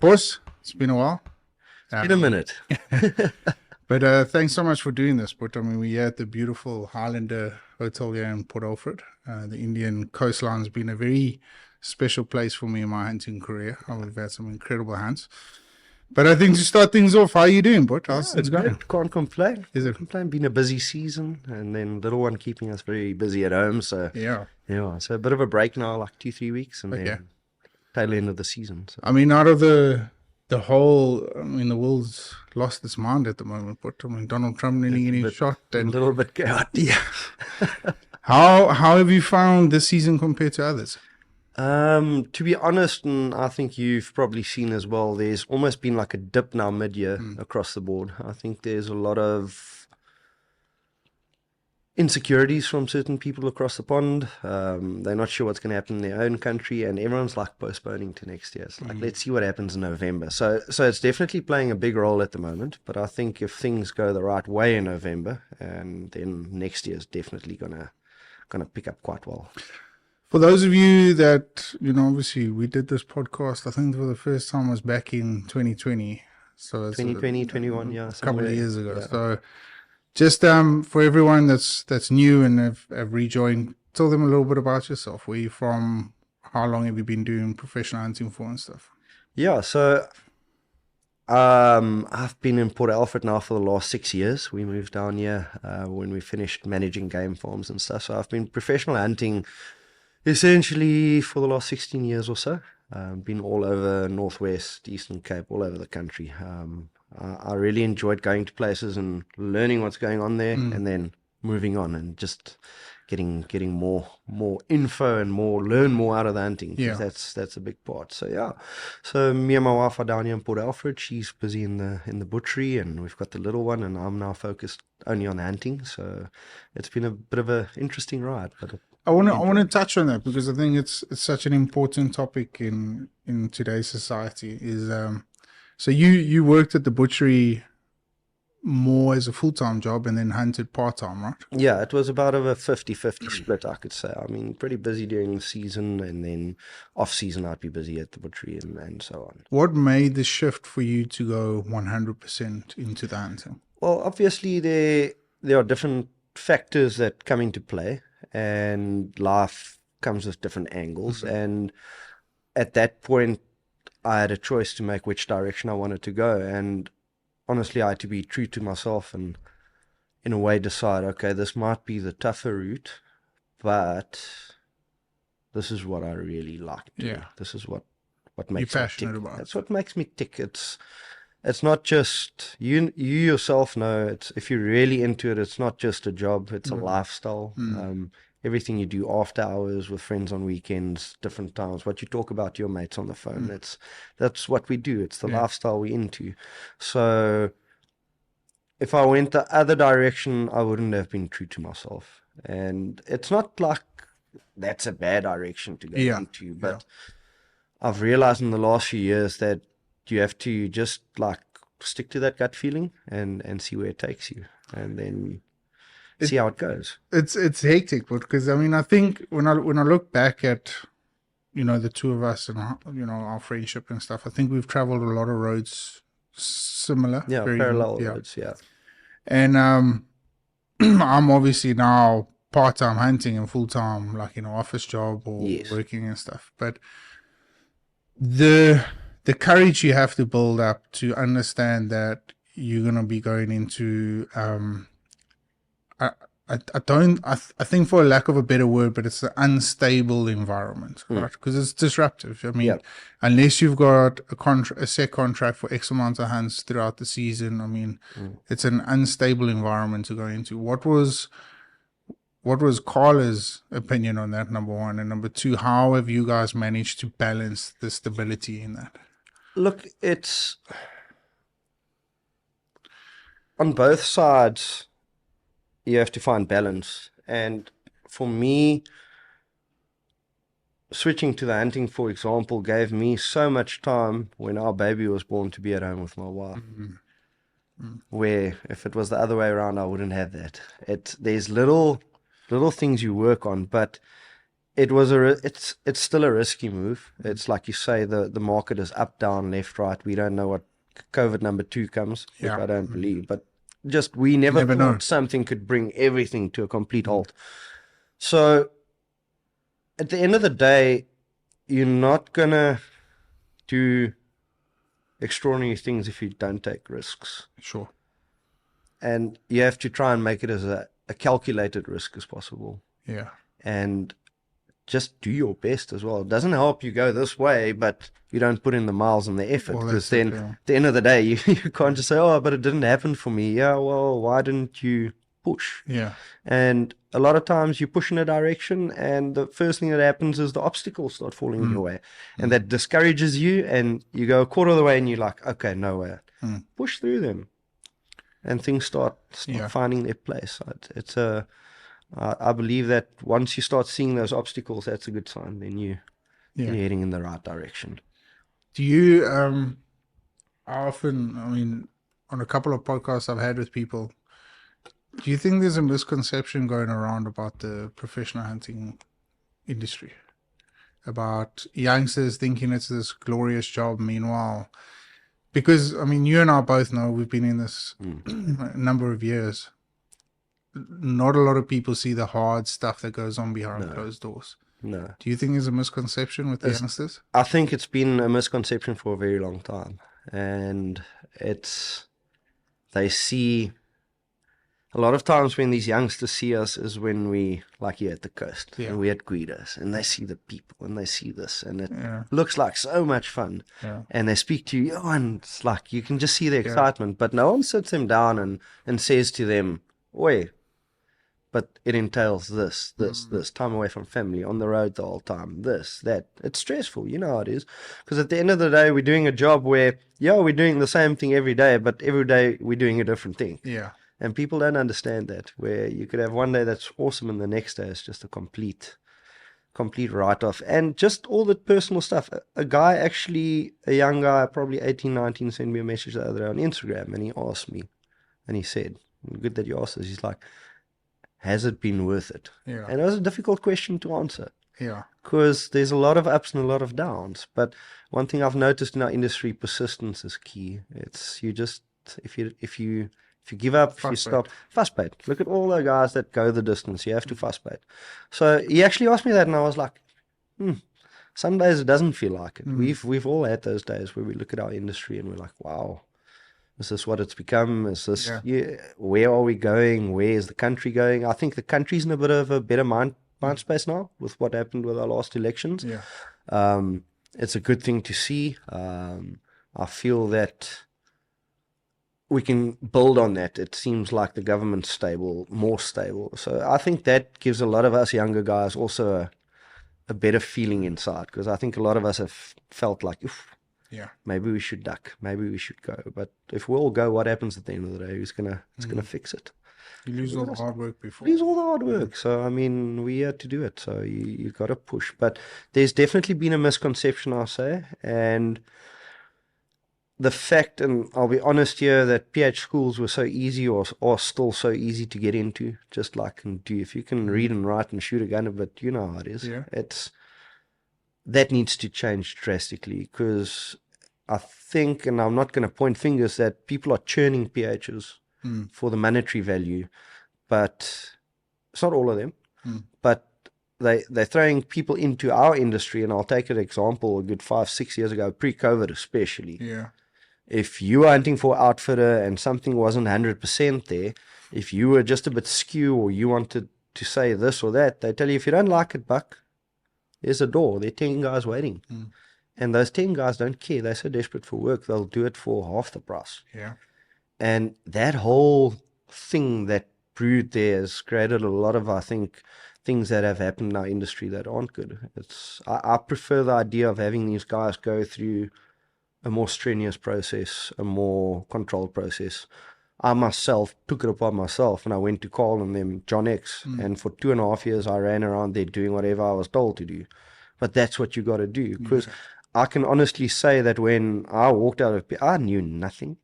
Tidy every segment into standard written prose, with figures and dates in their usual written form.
Boss, it's been a while. In a minute. But thanks so much for doing this. But I mean, we're at the beautiful Highlander Hotel here in Port Alfred. The Indian coastline's been a very special place for me in my hunting career. We've had some incredible hunts. But I think to start things off, how are you doing, Bud? How's things going? Good. Can't complain. Is it? Complain. Been a busy season, and then little one keeping us very busy at home. So Yeah. so a bit of a break now, like 2-3 weeks, and then tail end of the season. So. I mean, out of the whole, I mean, the world's lost its mind at the moment. But I mean, Donald Trump nearly getting shot, A and little bit chaotic. yeah. How have you found this season compared to others? To be honest, and I think you've probably seen as well, there's almost been like a dip now mid-year across the board. I think there's a lot of insecurities from certain people across the pond. They're not sure what's going to happen in their own country, and everyone's like postponing to next year. It's like, let's see what happens in November. So it's definitely playing a big role at the moment, but I think if things go the right way in November, and then next year is definitely gonna pick up quite well. For those of you that, obviously we did this podcast, I think for the first time was back in 2020. So it's 2020, 21, a couple of years ago. Yeah. So just for everyone that's new and have rejoined, tell them a little bit about yourself. Where you from? How long have you been doing professional hunting for and stuff? Yeah, so I've been in Port Alfred now for the last 6 years. We moved down here when we finished managing game farms and stuff. So I've been professional hunting essentially for the last 16 years or so. Been all over Northwest, Eastern Cape, all over the country. I really enjoyed going to places and learning what's going on there, and then moving on and just getting more info and learn more out of the hunting. Yeah. That's a big part. So yeah. So me and my wife are down here in Port Alfred. She's busy in the butchery, and we've got the little one, and I'm now focused only on hunting. So it's been a bit of an interesting ride, but I want to touch on that because I think it's such an important topic in today's society. Is so you worked at the butchery more as a full-time job and then hunted part-time, right? Yeah, it was about a 50-50 split, I could say. I mean, pretty busy during the season, and then off-season I'd be busy at the butchery and so on. What made the shift for you to go 100% into the hunting? Well, obviously there are different factors that come into play, and life comes with different angles. And at that point, I had a choice to make which direction I wanted to go. And honestly, I had to be true to myself and in a way decide, okay, this might be the tougher route, but this is what I really like to do. This is what makes me tick. That's what makes me tick. It's not just you yourself know it's, if you're really into it, it's not just a job, it's a lifestyle. Everything you do after hours with friends on weekends, different times, what you talk about to your mates on the phone, that's what we do. It's the lifestyle we're into. So if I went the other direction, I wouldn't have been true to myself. And it's not like that's a bad direction to go into, but I've realized in the last few years that you have to just like stick to that gut feeling and see where it takes you, and then see how it goes. It's hectic, but because I mean, I think when I look back at the two of us and our friendship and stuff, I think we've traveled a lot of roads similar, parallel roads, and I'm obviously now part-time hunting and full-time like office job or working and stuff, but the courage you have to build up to understand that you're going to be going into I think for a lack of a better word, but it's an unstable environment, right? Because it's disruptive. I mean, unless you've got a set contract for X amount of hunts throughout the season, I mean, it's an unstable environment to go into. What was Carla's opinion on that, number one? And number two, how have you guys managed to balance the stability in that? Look, it's on both sides. You have to find balance. And for me, switching to the hunting, for example, gave me so much time when our baby was born to be at home with my wife. Where if it was the other way around, I wouldn't have that. There's little things you work on, but it was it's still a risky move. It's like you say, the market is up, down, left, right. We don't know what COVID number 2 comes, which Yeah. I don't believe, but just we You never never know. thought something could bring everything to a complete halt. So at the end of the day, you're not gonna do extraordinary things if you don't take risks. Sure. And you have to try and make it as a calculated risk as possible. Yeah. And just do your best as well. It doesn't help you go this way, but you don't put in the miles and the effort. Well, Because that's it, then yeah. at the end of the day, you can't just say, oh, but it didn't happen for me. Yeah, well, why didn't you push? Yeah. And a lot of times you push in a direction, and the first thing that happens is the obstacles start falling in your way. And that discourages you, and you go a quarter of the way, and you're like, okay, no way. Push through them. And things start Yeah. finding their place. I believe that once you start seeing those obstacles, that's a good sign. Then you're heading in the right direction. Do you, I often, I mean, on a couple of podcasts I've had with people, do you think there's a misconception going around about the professional hunting industry? About youngsters thinking it's this glorious job, meanwhile, because, I mean, you and I both know we've been in this a number of years. Not a lot of people see the hard stuff that goes on behind closed doors. No. Do you think there's a misconception with the youngsters? I think it's been a misconception for a very long time. And they see, a lot of times when these youngsters see us is when we, like here at the coast, and we at Guidas, and they see the people, and they see this, and it looks like so much fun. Yeah. And they speak to you, and it's like, you can just see the excitement, but no one sits them down and says to them, oi, but it entails this, time away from family, on the road the whole time, this, that. It's stressful, you know how it is. Because at the end of the day, we're doing a job where, we're doing the same thing every day, but every day we're doing a different thing. Yeah. And people don't understand that, where you could have one day that's awesome and the next day is just a complete write-off. And just all the personal stuff. A young guy, probably 18, 19, sent me a message the other day on Instagram, and he asked me, and he said, good that you asked this, he's like, has it been worth it? Yeah. And it was a difficult question to answer. Yeah. Because there's a lot of ups and a lot of downs. But one thing I've noticed in our industry, persistence is key. It's you just, if you give up, if you stop, fuss bait. Look at all the guys that go the distance. You have to fuss bait. So he actually asked me that, and I was like, some days it doesn't feel like it. We've all had those days where we look at our industry and we're like, wow, is this what it's become? Is this, where are we going? Where is the country going? I think the country's in a bit of a better mind space now with what happened with our last elections. Yeah. It's a good thing to see. I feel that we can build on that. It seems like the government's stable, more stable. So I think that gives a lot of us younger guys also a better feeling inside, because I think a lot of us have felt like, maybe we should duck, maybe we should go. But if we all go, what happens at the end of the day? Who's gonna fix it? You lose all the hard work before. Lose all the hard work. So I mean, we had to do it. So you got to push. But there's definitely been a misconception, I'll say, and the fact, and I'll be honest here, that PH schools were so easy, or are still so easy to get into, just like and do. If you can read and write and shoot a gun a bit, you know how it is. Yeah. That needs to change drastically, because I think, and I'm not going to point fingers, that people are churning PHs for the monetary value, but it's not all of them. But they're throwing people into our industry, and I'll take an example, a good 5-6 years ago, pre-COVID especially. Yeah. If you were hunting for outfitter and something wasn't 100% there, if you were just a bit skew or you wanted to say this or that, they tell you, if you don't like it, buck, there's a door. There are 10 guys waiting. And those 10 guys don't care. They're so desperate for work, they'll do it for half the price. Yeah. And that whole thing that brewed there has created a lot of, I think, things that have happened in our industry that aren't good. I prefer the idea of having these guys go through a more strenuous process, a more controlled process. I myself took it upon myself, and I went to Carl and them, John X, and for 2.5 years I ran around there doing whatever I was told to do. But that's what you got to do, because I can honestly say that when I walked out of, I knew nothing.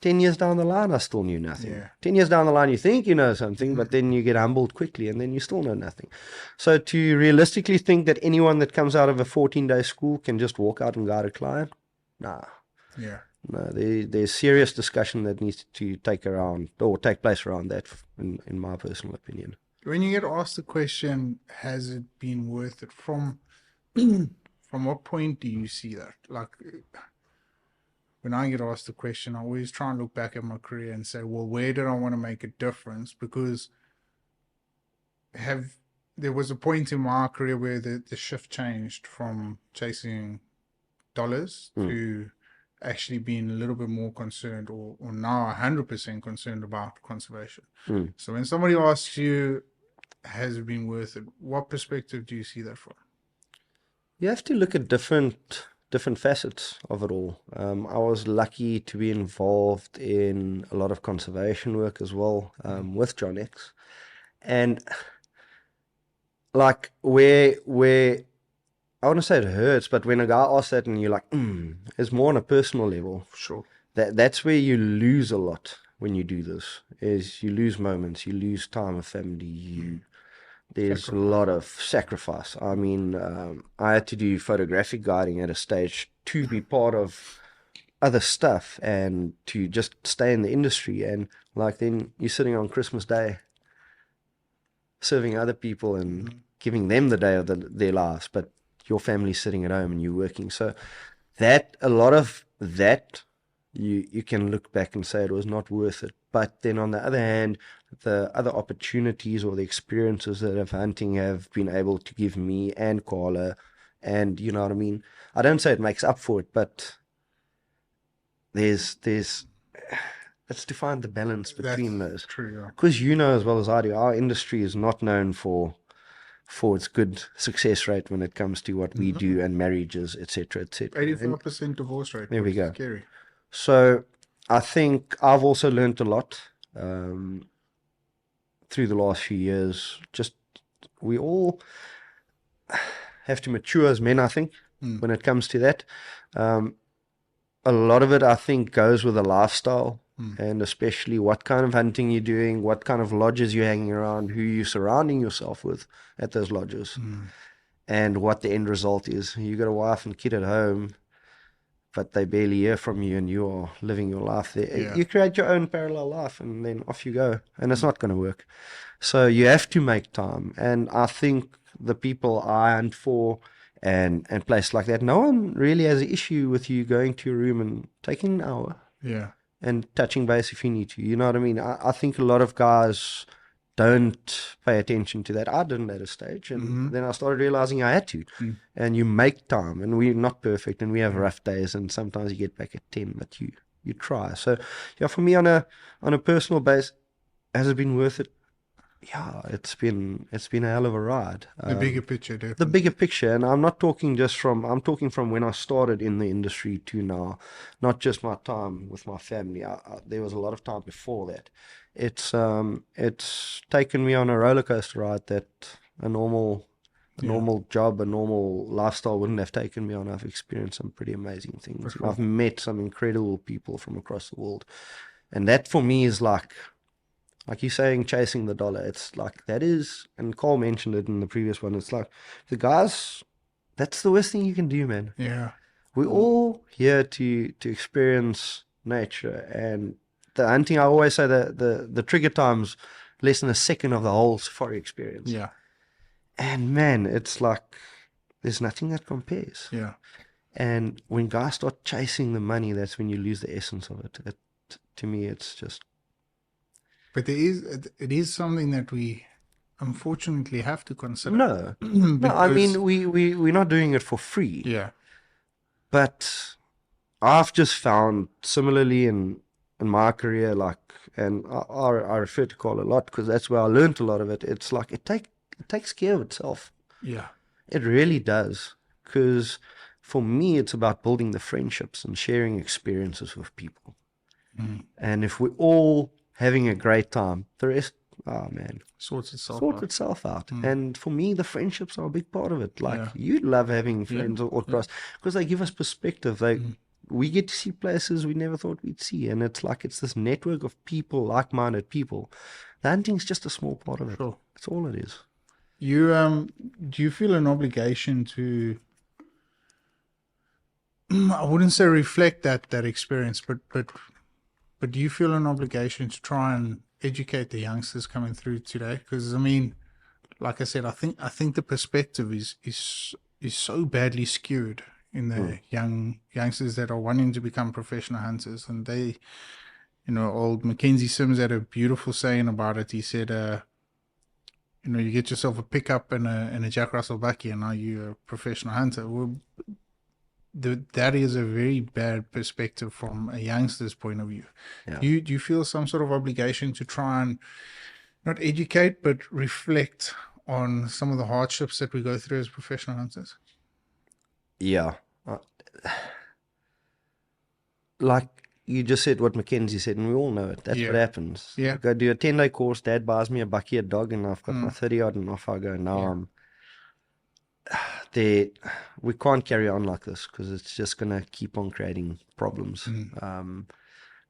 10 years down the line, I still knew nothing. Yeah. 10 years down the line, you think you know something, but then you get humbled quickly and then you still know nothing. So to realistically think that anyone that comes out of a 14-day school can just walk out and guide a client, nah. Yeah. No, there's serious discussion that needs to take place around that, in my personal opinion. When you get asked the question, has it been worth it? From what point do you see that? Like, when I get asked the question, I always try and look back at my career and say, well, where did I want to make a difference? Because there was a point in my career where the shift changed from chasing dollars to actually being a little bit more concerned, or now 100% concerned about conservation. So when somebody asks you, has it been worth it, what perspective do you see that from? You have to look at different facets of it all. I was lucky to be involved in a lot of conservation work as well, with John X. And like where I want to say it hurts, but when a guy asks that and you're like, it's more on a personal level. Sure. That's where you lose a lot when you do this. Is you lose moments, you lose time with family, there's a lot of sacrifice. I mean, I had to do photographic guiding at a stage to be part of other stuff and to just stay in the industry. And like then you're sitting on Christmas Day serving other people and giving them the day of their lives, but your family's sitting at home and you're working. So that, a lot of that, you can look back and say it was not worth it. But then on the other hand, the other opportunities or the experiences that hunting have been able to give me and Carla, and you know what I mean, I don't say it makes up for it, but there's it's to find the balance between those. True, yeah. Because you know as well as I do, our industry is not known for its good success rate when it comes to what we do and marriages, etc., etc. 85% divorce rate. There we go. Scary. So I think I've also learned a lot through the last few years. Just we all have to mature as men, I think, when it comes to that. A lot of it, I think, goes with the lifestyle, and especially what kind of hunting you're doing, what kind of lodges you're hanging around, who you're surrounding yourself with at those lodges, and what the end result is. You got a wife and kid at home, but they barely hear from you, and you are living your life there. Yeah. You create your own parallel life, and then off you go, and it's not going to work. So you have to make time, and I think the people I hunt for and places like that, no one really has an issue with you going to your room and taking an hour. Yeah. And touching base if you need to. You know what I mean? I think a lot of guys don't pay attention to that. I didn't at a stage. And then I started realizing I had to. And you make time. And we're not perfect. And we have rough days. And sometimes you get back at 10. But you try. So, yeah, for me on a personal base, has it been worth it? Yeah, it's been a hell of a ride. The bigger picture, definitely. The bigger picture, and I'm not talking I'm talking from when I started in the industry to now, not just my time with my family. There was a lot of time before that. It's taken me on a roller coaster ride that a normal job, a normal lifestyle wouldn't have taken me on. I've experienced some pretty amazing things. For sure. I've met some incredible people from across the world, and that for me is like you're saying, chasing the dollar. It's like that is, and Cole mentioned it in the previous one, it's like the guys, that's the worst thing you can do, man. Yeah. We're all here to experience nature, and the hunting, I always say that the trigger time's less than a second of the whole safari experience. Yeah. And man, it's like there's nothing that compares. Yeah. And when guys start chasing the money, that's when you lose the essence of it. To me, it's just. But it is something that we unfortunately have to consider. No, no. I mean, we're not doing it for free. Yeah. But I've just found, similarly in my career, like, and I refer to Carl a lot because that's where I learned a lot of it. It's like it takes care of itself. Yeah. It really does. Because for me, it's about building the friendships and sharing experiences with people. And if we're all having a great time, the rest, oh man, sorts itself out. And for me, the friendships are a big part of it. Like, you love having friends or cross, because they give us perspective. we get to see places we never thought we'd see. And it's like it's this network of people, like-minded people. The hunting's just a small part of it. Sure. That's all it is. You do you feel an obligation to I wouldn't say reflect that experience, but do you feel an obligation to try and educate the youngsters coming through today? Because I mean, like I said, I think the perspective is so badly skewed in the youngsters that are wanting to become professional hunters, and they, old Mackenzie Sims had a beautiful saying about it. He said, you get yourself a pickup and a Jack Russell Bucky, and now you're a professional hunter. Well, that is a very bad perspective from a youngster's point of view. Yeah. Do you feel some sort of obligation to try and not educate but reflect on some of the hardships that we go through as professional hunters? Yeah. Like you just said what Mackenzie said, and we all know it. That's what happens. Yeah. I go do a 10-day course, Dad buys me a bucky, a dog, and I've got my 30-odd, and off I go. Now we can't carry on like this because it's just going to keep on creating problems.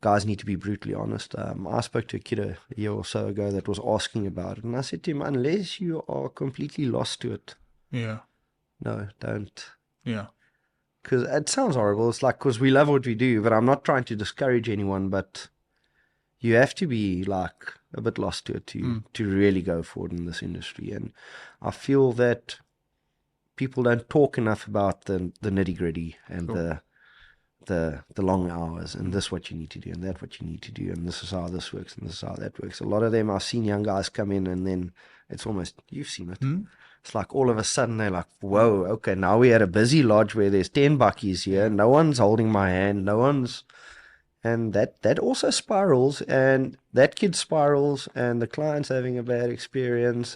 Guys need to be brutally honest. I spoke to a kid a year or so ago that was asking about it, and I said to him, unless you are completely lost to it, no, don't. Yeah. Because it sounds horrible. It's like, because we love what we do, but I'm not trying to discourage anyone, but you have to be like a bit lost to it to really go forward in this industry. And I feel that people don't talk enough about the nitty gritty and the long hours, and this what you need to do, and that what you need to do, and this is how this works, and this is how that works. A lot of them, I've seen young guys come in, and then it's almost, you've seen it. It's like all of a sudden they're like, whoa, okay, now we're at a busy lodge where there's 10 buckies here, no one's holding my hand, no one's, and that also spirals, and that kid spirals, and the client's having a bad experience.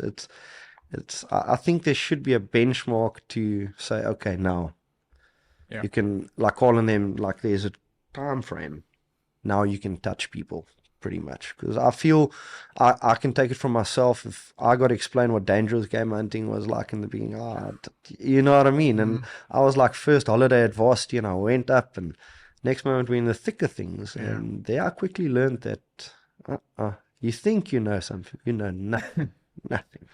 I think there should be a benchmark to say, okay, now you can, like calling them, like there's a time frame. Now you can touch people pretty much. Because I feel I can take it from myself. If I got to explain what dangerous game hunting was like in the beginning, you know what I mean? And I was like first holiday at Varsity, and I went up, and next moment we're in the thick of things. And there I quickly learned that you think you know something, you know nothing. Nothing.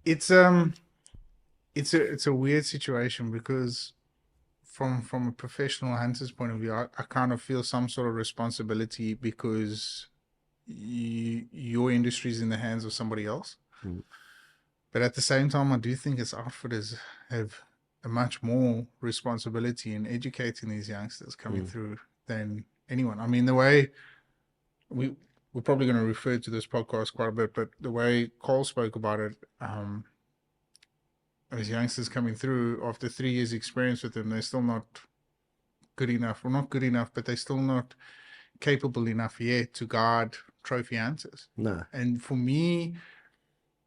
It's a weird situation because from a professional hunter's point of view, I kind of feel some sort of responsibility because your industry is in the hands of somebody else. But at the same time, I do think as outfitters have a much more responsibility in educating these youngsters coming through than anyone. I mean, the way we're probably going to refer to this podcast quite a bit, but the way Cole spoke about it, as youngsters coming through after 3 years experience with them, they're still not good enough. Well, not good enough, but they're still not capable enough yet to guard trophy hunters. No. And for me,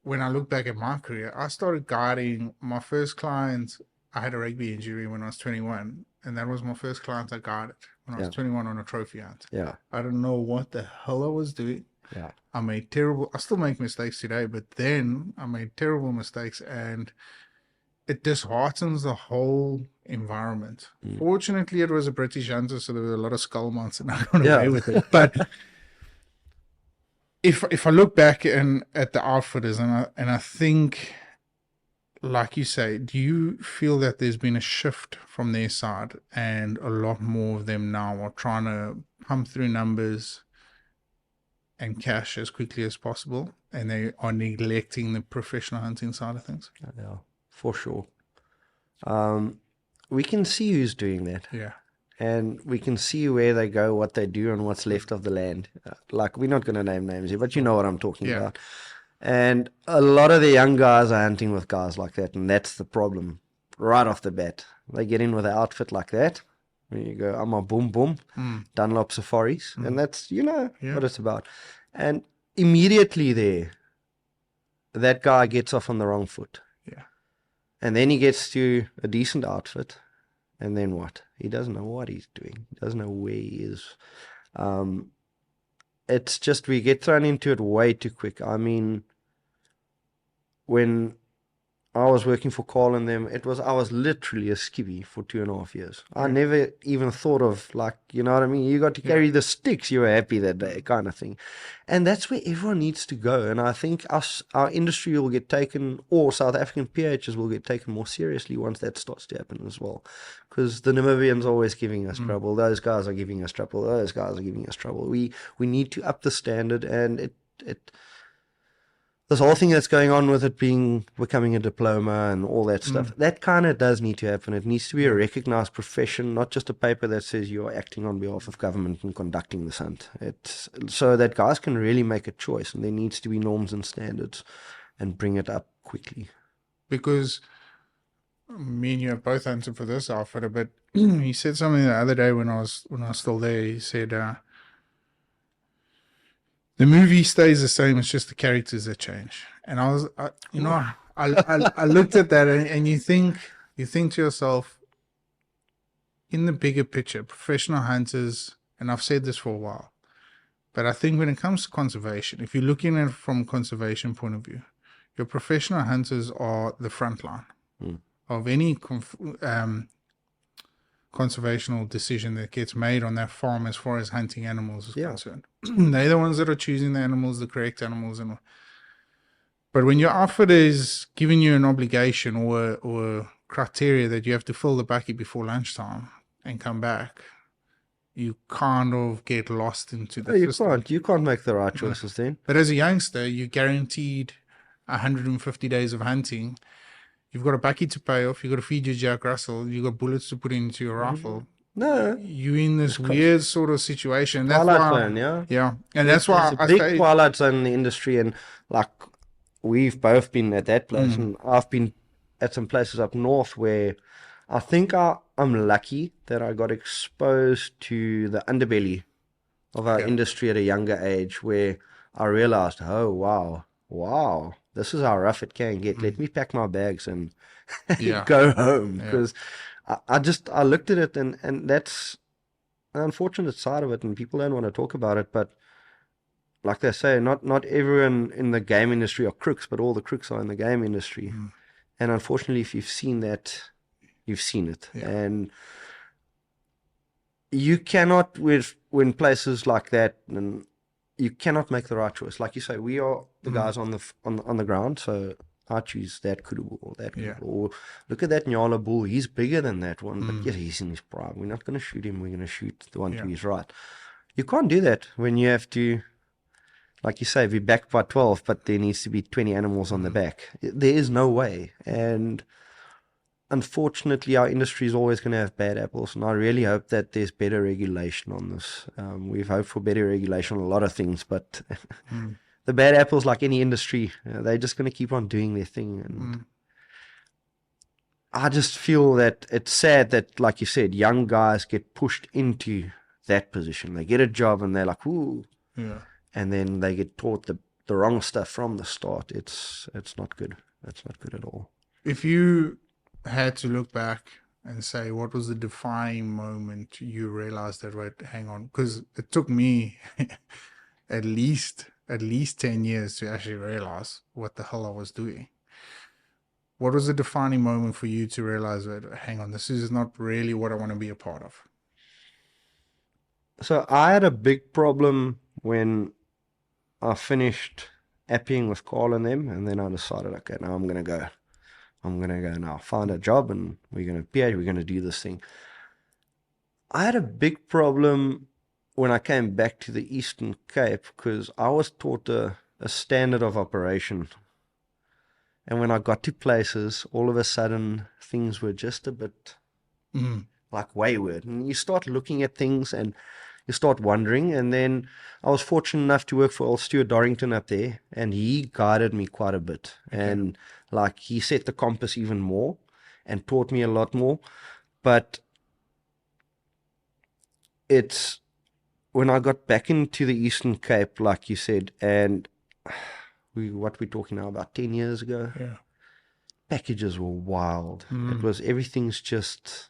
when I look back at my career, I started guarding my first client. I had a rugby injury when I was 21, and that was my first client I guarded when I was 21 on a trophy hunt. I don't know what the hell I was doing. I still make mistakes today, but then I made terrible mistakes, and it disheartens the whole environment. Fortunately, it was a British hunter, so there were a lot of skull mounts, and I got away with it. But if I look back at the outfitters, and I think, like you say, do you feel that there's been a shift from their side, and a lot more of them now are trying to pump through numbers and cash as quickly as possible, and they are neglecting the professional hunting side of things? Yeah, for sure. We can see who's doing that. And we can see where they go, what they do, and what's left of the land. Like, we're not going to name names here, but you know what I'm talking about. And a lot of the young guys are hunting with guys like that, and that's the problem right off the bat. They get in with an outfit like that. When you go, I'm a boom boom, Dunlop Safaris, and that's, what it's about. And immediately there, that guy gets off on the wrong foot. And then he gets to a decent outfit, and then what? He doesn't know what he's doing. He doesn't know where he is. It's just we get thrown into it way too quick. I mean, when I was working for Carl and them, I was literally a skivvy for 2.5 years. I never even thought of, like, you know what I mean? You got to carry the sticks, you were happy that day, kind of thing. And that's where everyone needs to go. And I think our industry will get taken, or South African PHs will get taken more seriously once that starts to happen as well. Because the Namibians are always giving us trouble. Those guys are giving us trouble. Those guys are giving us trouble. We need to up the standard, and this whole thing that's going on with it becoming a diploma and all that stuff, that kind of does need to happen. It needs to be a recognized profession, not just a paper that says you're acting on behalf of government and conducting this hunt. It's so that guys can really make a choice, and there needs to be norms and standards and bring it up quickly. Because me and you have both answered for this outfitter, but he said something the other day when I was still there. He said, the movie stays the same. It's just the characters that change. And I looked at that, and you think to yourself, in the bigger picture, professional hunters, and I've said this for a while, but I think when it comes to conservation, if you're looking at it from a conservation point of view, your professional hunters are the front line of any conservational decision that gets made on that farm as far as hunting animals is concerned. They're the ones that are choosing the animals, the correct animals. But when your outfitter is giving you an obligation or criteria that you have to fill the bakkie before lunchtime and come back, you kind of get lost into the system. You can't make the right choices then. But as a youngster, you're guaranteed 150 days of hunting. You've got a bakkie to pay off. You've got to feed your Jack Russell. You've got bullets to put into your rifle. No, you're in this weird sort of situation. That's Twilight Zone, yeah, and that's why I big Twilight Zone in the industry, and like we've both been at that place, and I've been at some places up north where I think I'm lucky that I got exposed to the underbelly of our industry at a younger age, where I realized, oh wow. This is how rough it can get. Let me pack my bags and go home. Because I looked at it, and that's an unfortunate side of it, and people don't want to talk about it. But like they say, not everyone in the game industry are crooks, but all the crooks are in the game industry. And unfortunately, if you've seen that, you've seen it. And you cannot, when places like that, and you cannot make the right choice. Like you say, we are the guys on the ground, so I choose that kudu or that kudu. Or look at that Nyala bull, he's bigger than that one, but yes, he's in his prime. We're not going to shoot him, we're going to shoot the one to his right. You can't do that when you have to, like you say, be backed by 12, but there needs to be 20 animals on the back. There is no way. And unfortunately, our industry is always going to have bad apples, and I really hope that there's better regulation on this. We've hoped for better regulation on a lot of things, but the bad apples, like any industry, they're just going to keep on doing their thing. And I just feel that it's sad that, like you said, young guys get pushed into that position. They get a job and they're like, ooh. And then they get taught the wrong stuff from the start. It's not good. It's not good at all. If you had to look back and say, what was the defining moment you realized that, right, hang on, because it took me at least 10 years to actually realize what the hell I was doing. What was the defining moment for you to realize that, hang on, this is not really what I want to be a part of? So I had a big problem when I finished apping with Carl and them, and then I decided, okay, now I'm going to go now, find a job, and we're going to do this thing. I had a big problem when I came back to the Eastern Cape, because I was taught a standard of operation. And when I got to places, all of a sudden, things were just a bit like wayward. And you start looking at things and you start wondering. And then I was fortunate enough to work for old Stuart Dorrington up there, and he guided me quite a bit. And like, he set the compass even more and taught me a lot more. But it's when I got back into the Eastern Cape, like you said, and what we're talking now, about 10 years ago, packages were wild. It was, everything's just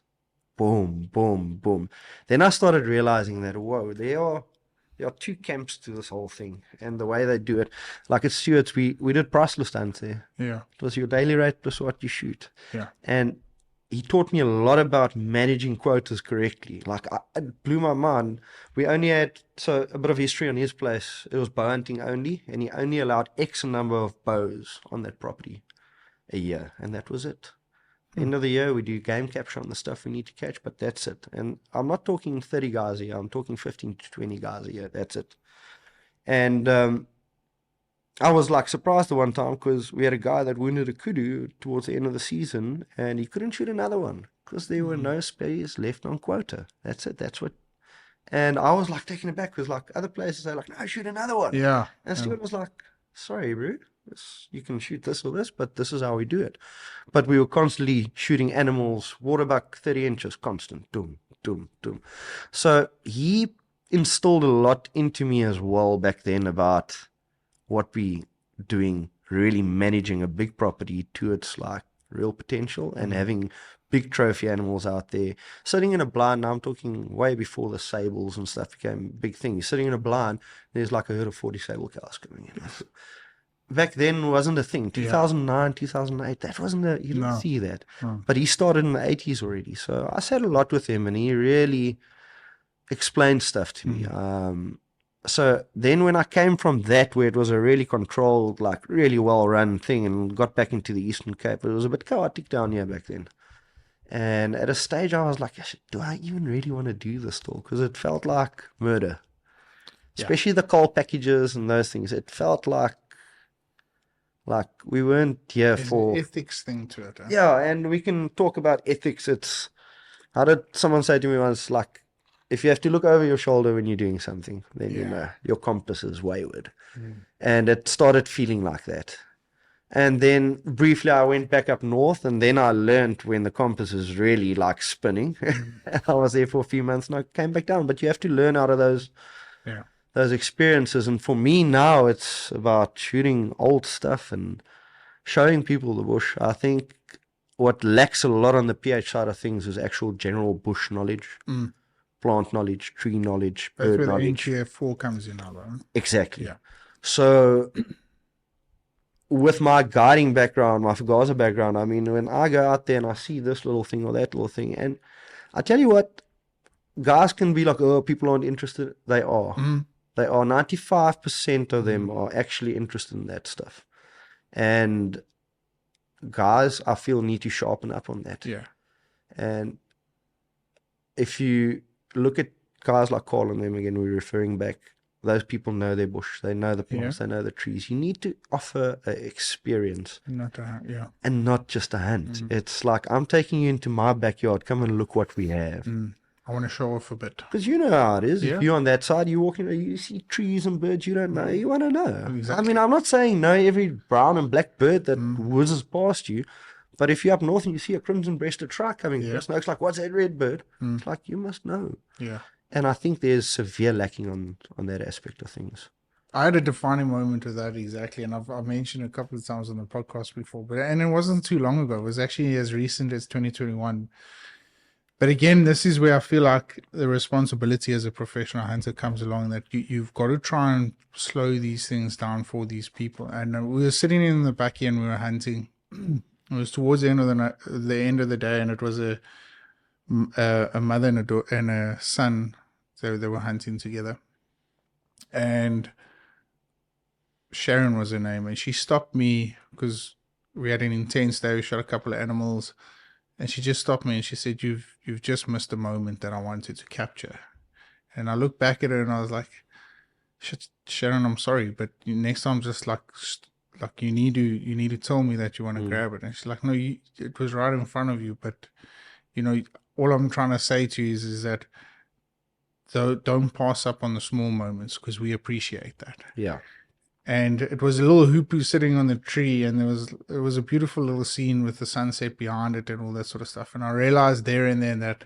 boom, boom, boom. Then I started realizing that, whoa, there are there are two camps to this whole thing, and the way they do it, like at Stewart's, we did priceless stunts there. Yeah. It was your daily rate plus what you shoot. Yeah. And he taught me a lot about managing quotas correctly. Like, it blew my mind. We only had, so a bit of history on his place. It was bow hunting only, and he only allowed X number of bows on that property a year, and that was it. End of the year, we do game capture on the stuff we need to catch, but that's it. And I'm not talking 30 guys a year, I'm talking 15 to 20 guys a year. That's it. And I was like surprised the one time because we had a guy that wounded a kudu towards the end of the season, and he couldn't shoot another one because there were no spares left on quota. That's it. That's what. And I was like taken aback because like other places they're like, no, shoot another one. Yeah. And Stuart was like, sorry, bro. You can shoot this or this, but this is how we do it. But we were constantly shooting animals, waterbuck 30 inches, constant, doom, doom, doom. So he instilled a lot into me as well back then about what we doing, really managing a big property to its like real potential and having big trophy animals out there. Sitting in a blind, now I'm talking way before the sables and stuff became a big thing. You're sitting in a blind, there's like a herd of 40 sable cows coming in. Back then wasn't a thing. 2009, 2008, that wasn't a, you didn't see that. But he started in the 80s already. So I sat a lot with him and he really explained stuff to me. So then when I came from that, where it was a really controlled, like really well-run thing and got back into the Eastern Cape, it was a bit chaotic down here back then. And at a stage I was like, do I even really want to do this still? Because it felt like murder. Especially the coal packages and those things. It felt like we weren't here for an ethics thing to it. Yeah, and we can talk about ethics. It's, how did someone say to me once, like, if you have to look over your shoulder when you're doing something, then you know your compass is wayward. And it started feeling like that. And then briefly I went back up north, and then I learned when the compass is really like spinning. I was there for a few months and I came back down. But you have to learn out of those experiences. And for me now, it's about shooting old stuff and showing people the bush. I think what lacks a lot on the PH side of things is actual general bush knowledge, plant knowledge, tree knowledge, bird knowledge. That's where the NTF4 comes in now, right? Exactly. Yeah. So with my guiding background, my Fagaza background, I mean, when I go out there and I see this little thing or that little thing, and I tell you what, guys can be like, oh, people aren't interested. They are. They are. 95% of them are actually interested in that stuff. And guys, I feel, need to sharpen up on that. Yeah. And if you look at guys like Carl and them, again, we're referring back, those people know their bush, they know the plants, they know the trees. You need to offer an experience. And not just a hunt. It's like, I'm taking you into my backyard, come and look what we have. I want to show off a bit. Because you know how it is. If you're on that side, you're walking, you see trees and birds you don't know. You want to know. Exactly. I mean, I'm not saying know every brown and black bird that whizzes past you. But if you're up north and you see a crimson-breasted shrike coming across, it's like, what's that red bird? It's like, you must know. Yeah. And I think there's severe lacking on that aspect of things. I had a defining moment of that exactly, and I've mentioned a couple of times on the podcast before, and it wasn't too long ago. It was actually as recent as 2021. But again, this is where I feel like the responsibility as a professional hunter comes along, that you've got to try and slow these things down for these people. And we were sitting in the back here and we were hunting. It was towards the end of the day, and it was a mother and a son. They were hunting together. And Sharon was her name, and she stopped me because we had an intense day. We shot a couple of animals. And she just stopped me and she said, you've just missed a moment that I wanted to capture. And I looked back at her and I was like, Sharon, I'm sorry, but next time just like you need to tell me that you want to grab it. And she's like, no, it was right in front of you. But, all I'm trying to say to you is that don't pass up on the small moments, because we appreciate that. Yeah. And it was a little hoopoo sitting on the tree, and it was a beautiful little scene with the sunset behind it and all that sort of stuff. And I realized there and then that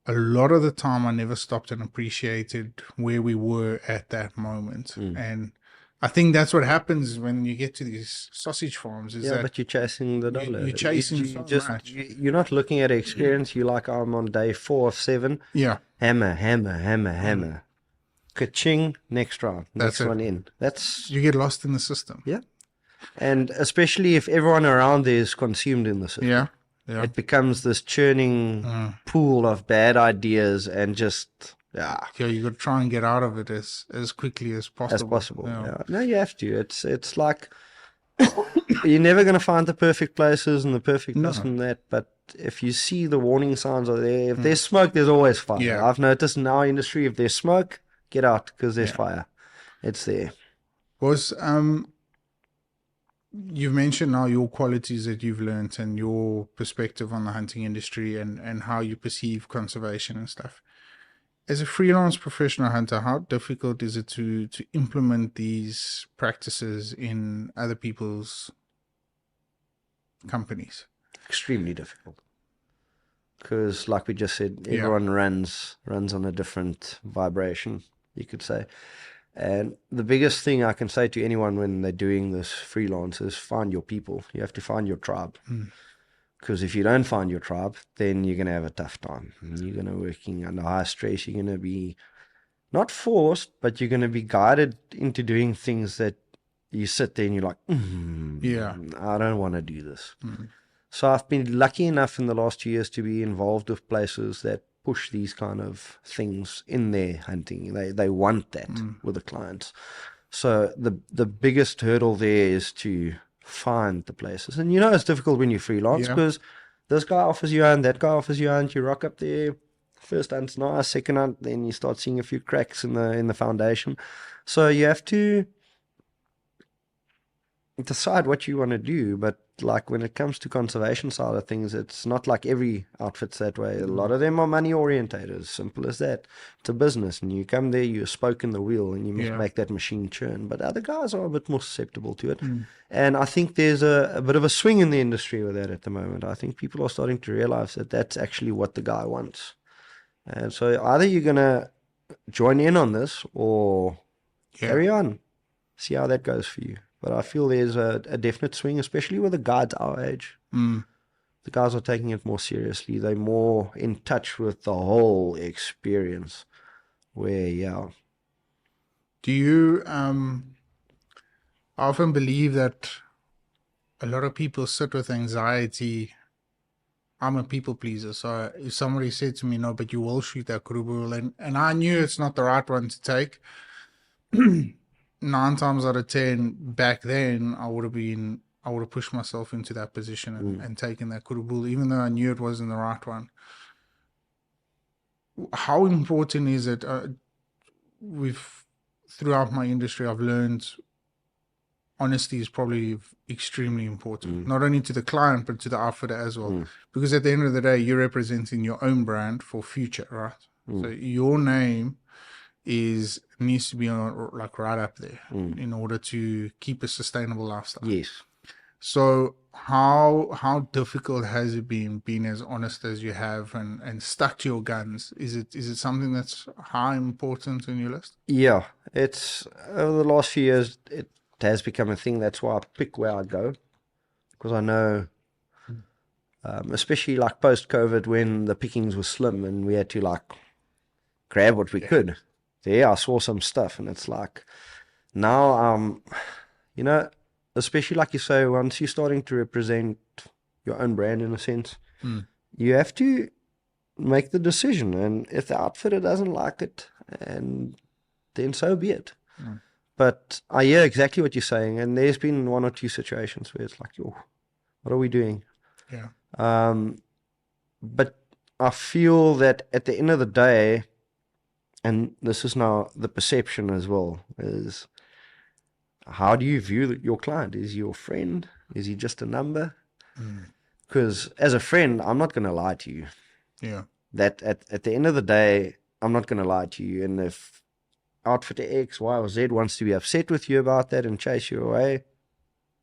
a lot of the time I never stopped and appreciated where we were at that moment. And I think that's what happens when you get to these sausage farms. But you're chasing the dollar. You're chasing so much. You're not looking at experience. You're like, I'm on day 4 of 7. Yeah. Hammer. Ka-ching, next round, That's next it. one in. That's, You get lost in the system. yeah. And especially if everyone around there is consumed in the system. Yeah. Yeah. It becomes this churning pool of bad ideas and just, yeah, Yeah, you got to try and get out of it as quickly as as possible. possible. Yeah. Yeah. No, you have to. It's like you're never going to find the perfect places and the perfect this No. and that, but if you see the warning signs are there, if there's smoke, there's always fire. Yeah. I've noticed in our industry, if there's smoke, get out because there's Yeah. fire. It's there. Was you've mentioned now your qualities that you've learned and your perspective on the hunting industry and how you perceive conservation and stuff. As a freelance professional hunter, how difficult is it to implement these practices in other people's companies? Extremely difficult. Because, like we just said, Yeah. everyone runs on a different vibration, you could say. And the biggest thing I can say to anyone when they're doing this freelance is find your people. You have to find your tribe. Because if you don't find your tribe, then you're going to have a tough time. You're going to be working under high stress. You're going to be not forced, but you're going to be guided into doing things that you sit there and you're like, Yeah. I don't want to do this. So I've been lucky enough in the last 2 years to be involved with places that push these kind of things in their hunting. They want that with the clients. So the biggest hurdle there is to find the places. And it's difficult when you freelance because this guy offers you a hunt, that guy offers you a hunt, you rock up there. First hunt's nice, second hunt, then you start seeing a few cracks in the foundation. So you have to decide what you want to do, but like when it comes to conservation side of things, it's not like every outfit's that way. A lot of them are money orientated, simple as that. It's a business, and you come there, you're a spoke in the wheel, and you must make that machine churn. But other guys are a bit more susceptible to it. And I think there's a bit of a swing in the industry with that at the moment. I think people are starting to realize that that's actually what the guy wants. And so either you're going to join in on this or carry on, see how that goes for you. But I feel there's a definite swing, especially with the guides our age. The guys are taking it more seriously. They're more in touch with the whole experience. Where, Do you I often believe that a lot of people sit with anxiety. I'm a people pleaser, so if somebody said to me, "No, but you will shoot that kurubu," and I knew it's not the right one to take. 9 times out of 10 back then, I would have pushed myself into that position and taken that kurubu, even though I knew it wasn't the right one. How important is it? Throughout my industry, I've learned honesty is probably extremely important, not only to the client, but to the outfitter as well. Because at the end of the day, you're representing your own brand for future, right? So your name needs to be like right up there in order to keep a sustainable lifestyle. yes. So how difficult has it been as honest as you have and stuck to your guns? Is it something that's high important in your list? Yeah, it's over the last few years, it has become a thing. That's why I pick where I go, because I know, especially like post-COVID when the pickings were slim and we had to like grab what we could. There, I saw some stuff, and it's like now, especially like you say, once you're starting to represent your own brand in a sense, you have to make the decision. And if the outfitter doesn't like it, and then so be it. But I hear exactly what you're saying, and there's been 1 or 2 situations where it's like, "Yo, what are we doing?" But I feel that at the end of the day, and this is now the perception as well, is how do you view your client? Is he your friend? Is he just a number? Because as a friend, I'm not going to lie to you. That at the end of the day, I'm not going to lie to you. And if outfitter X, Y, or Z wants to be upset with you about that and chase you away,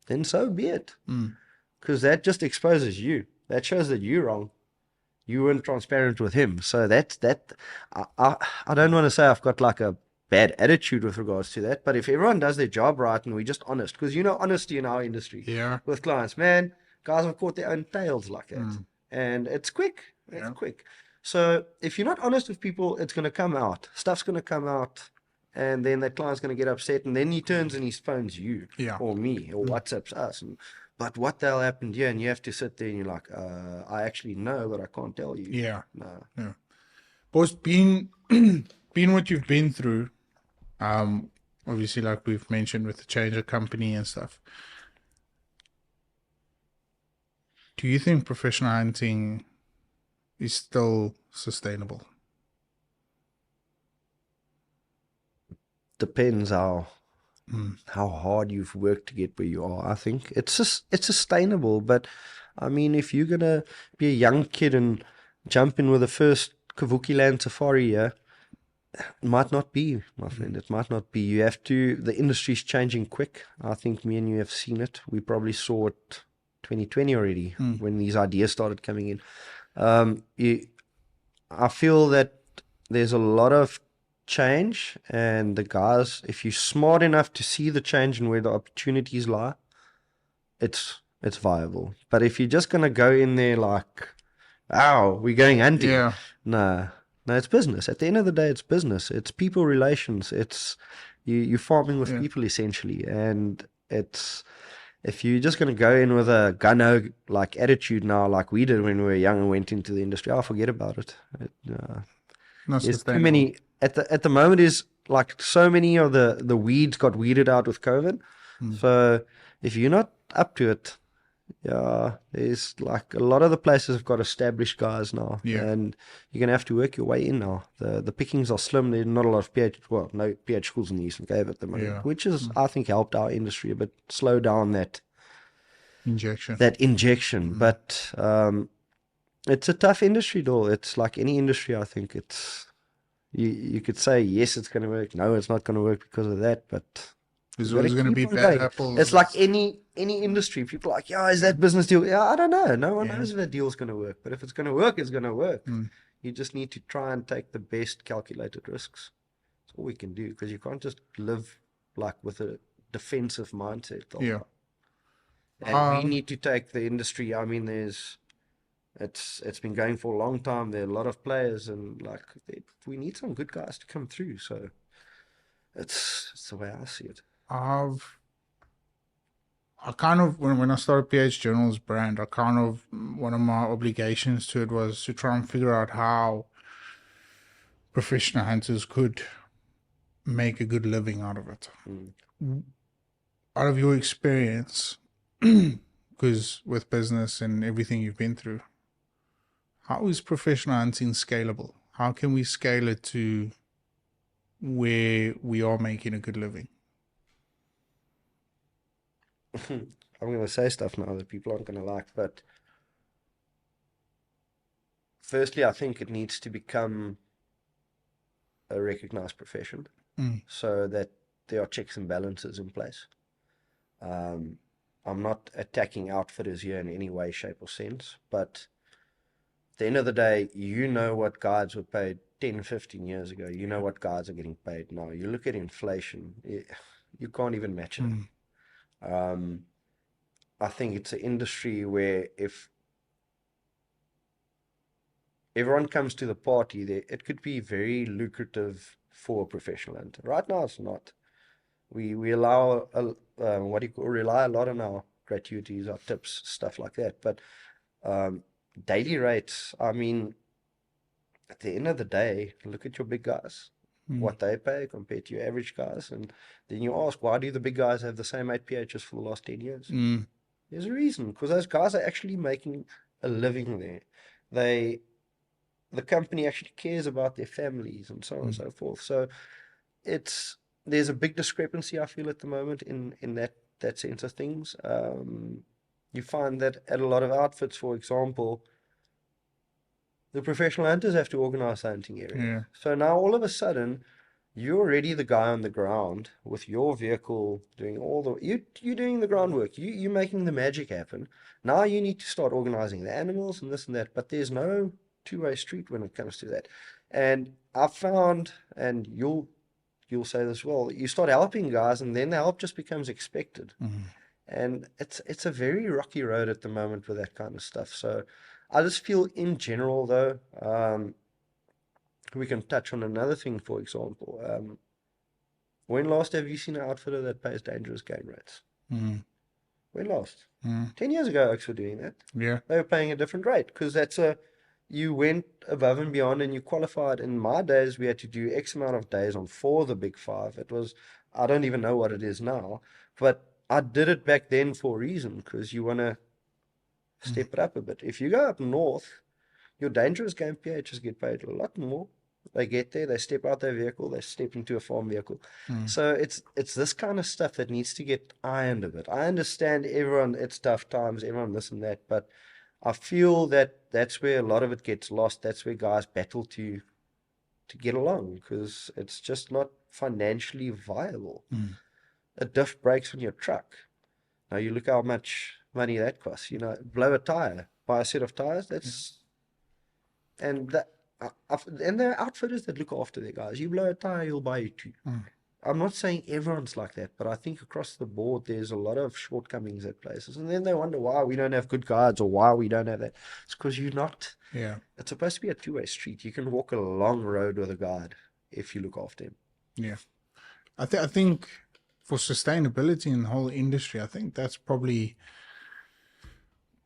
then so be it. Because that just exposes you. That shows that you're wrong. You weren't transparent with him. So I don't want to say I've got like a bad attitude with regards to that, but if everyone does their job right and we're just honest, because honesty in our industry with clients, man, guys have caught their own tails like that. And it's quick. It's quick. So if you're not honest with people, it's going to come out. Stuff's going to come out. and then that client's going to get upset, and then he turns and he phones you Yeah. or me or WhatsApps us. But what the hell happened here? And you have to sit there and you're like, I actually know, but I can't tell you. Yeah. No. Yeah. Boss, being being what you've been through, obviously, like we've mentioned with the change of company and stuff, do you think professional hunting is still sustainable? Depends how Mm. hard you've worked to get where you are. I think it's sustainable, but I mean, if you're gonna be a young kid and jump in with the first Kavuki Land Safari here, it might not be, my friend. It might not be. You have to. The industry's changing quick. I think me and you have seen it. We probably saw it 2020 already when these ideas started coming in. I feel that there's a lot of change, and the guys, if you're smart enough to see the change and where the opportunities lie, it's viable. But if you're just gonna go in there like, "Oh, we're going hunting," Yeah. no, no, it's business. At the end of the day, it's business. It's people relations. It's you're farming with Yeah. people essentially, and it's if you're just going to go in with a gun-ho like attitude now, like we did when we were young and went into the industry, oh, forget about it. Not There's too sustainable. many at the moment. Is like so many of the weeds got weeded out with COVID. So if you're not up to it, yeah, there's like a lot of the places have got established guys now, Yeah. and you're gonna have to work your way in now. The pickings are slim. There's not a lot of no PH schools in the Eastern Cape at the moment, Yeah. which is I think helped our industry a bit slow down Injection. that injection. But it's a tough industry, though. It's like any industry. I think it's you could say yes, it's going to work. No, it's not going to work because of that. But There's you got to always going to be keep on bad going. It's apples. like any industry. People are like, yeah, is that business deal? Yeah, I don't know. No one Yeah. knows if that deal's going to work. But if it's going to work, it's going to work. Mm. You just need to try and take the best calculated risks. That's all we can do because you can't just live like with a defensive mindset. Yeah. And we need to take the industry. I mean, it's been going for a long time. There are a lot of players, and like we need some good guys to come through. So it's the way I see it. I kind of when I started PH Journal's brand, I kind of one of my obligations to it was to try and figure out how professional hunters could make a good living out of it. Out of your experience, because with business and everything you've been through, how is professional hunting scalable? How can we scale it to where we are making a good living? I'm going to say stuff now that people aren't going to like, but firstly, I think it needs to become a recognized profession so that there are checks and balances in place. I'm not attacking outfitters here in any way, shape, or sense, but at the end of the day, you know what guides were paid 10, 15 years ago. You know what guides are getting paid now. You look at inflation, you can't even match it. I think it's an industry where if everyone comes to the party, it could be very lucrative for a professional hunter. Right now, it's not. We allow rely a lot on our gratuities, our tips, stuff like that. But daily rates, I mean, at the end of the day, look at your big guys, what they pay compared to your average guys, and then you ask, why do the big guys have the same 8 PHs for the last 10 years? There's a reason, because those guys are actually making a living there. The company actually cares about their families and so on and so forth. So there's a big discrepancy, I feel, at the moment in that sense of things. You find that at a lot of outfits, for example, the professional hunters have to organize the hunting area. Yeah. So now all of a sudden, you're already the guy on the ground with your vehicle doing you're doing the groundwork. You're making the magic happen. Now you need to start organizing the animals and this and that. But there's no two-way street when it comes to that. And I've found, and you'll say this well, you start helping guys, and then the help just becomes expected. And it's a very rocky road at the moment with that kind of stuff. So I just feel in general, though, we can touch on another thing, for example. When last have you seen an outfitter that pays dangerous game rates? Mm. When last? Mm. 10 years ago, Oaks were doing that. Yeah. They were paying a different rate because you went above and beyond and you qualified. In my days, we had to do X amount of days on 4 of the big 5. It was, I don't even know what it is now, but I did it back then for a reason because you want to step it up a bit. If you go up north, your dangerous game PHs get paid a lot more. They get there, they step out their vehicle, they step into a farm vehicle. So it's this kind of stuff that needs to get ironed a bit. I understand everyone, it's tough times, everyone this and that, but I feel that that's where a lot of it gets lost. That's where guys battle to get along because it's just not financially viable. A diff breaks on your truck. Now you look how much money that costs. You know, blow a tire, buy a set of tires. That's and that and there are outfitters that look after their guys. You blow a tire, you'll buy you 2. I'm not saying everyone's like that, but I think across the board there's a lot of shortcomings at places, and then they wonder why we don't have good guides or why we don't have that. It's because you're not. Yeah. It's supposed to be a two-way street. You can walk a long road with a guide if you look after him. Yeah. I think for sustainability in the whole industry, I think that's probably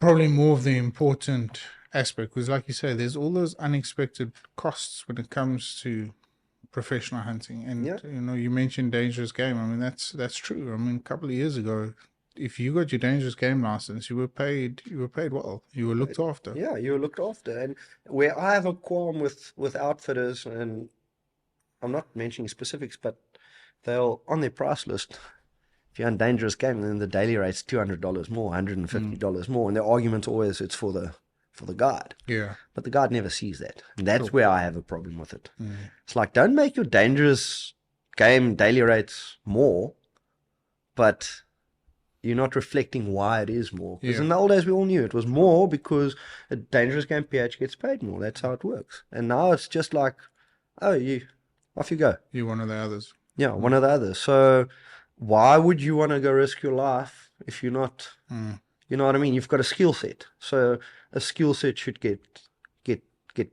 more of the important aspect because, like you say, there's all those unexpected costs when it comes to professional hunting. And you know, you mentioned dangerous game. I mean, that's true. I mean, a couple of years ago, if you got your dangerous game license, you were paid well. You were looked after. Yeah, you were looked after. And where I have a qualm with outfitters, and I'm not mentioning specifics, but they'll on their price list. If you're on dangerous game, then the daily rate's $200 more, $150 more, and their argument's always it's for the guide. Yeah. But the guide never sees that. And that's where I have a problem with it. It's like, don't make your dangerous game daily rates more, but you're not reflecting why it is more. Because in the old days, we all knew it was more because a dangerous game PH gets paid more. That's how it works. And now it's just like, oh, off you go. You're one of the others. Yeah, one of the others. So why would you want to go risk your life if you're not, you know what I mean? You've got a skill set. So a skill set should get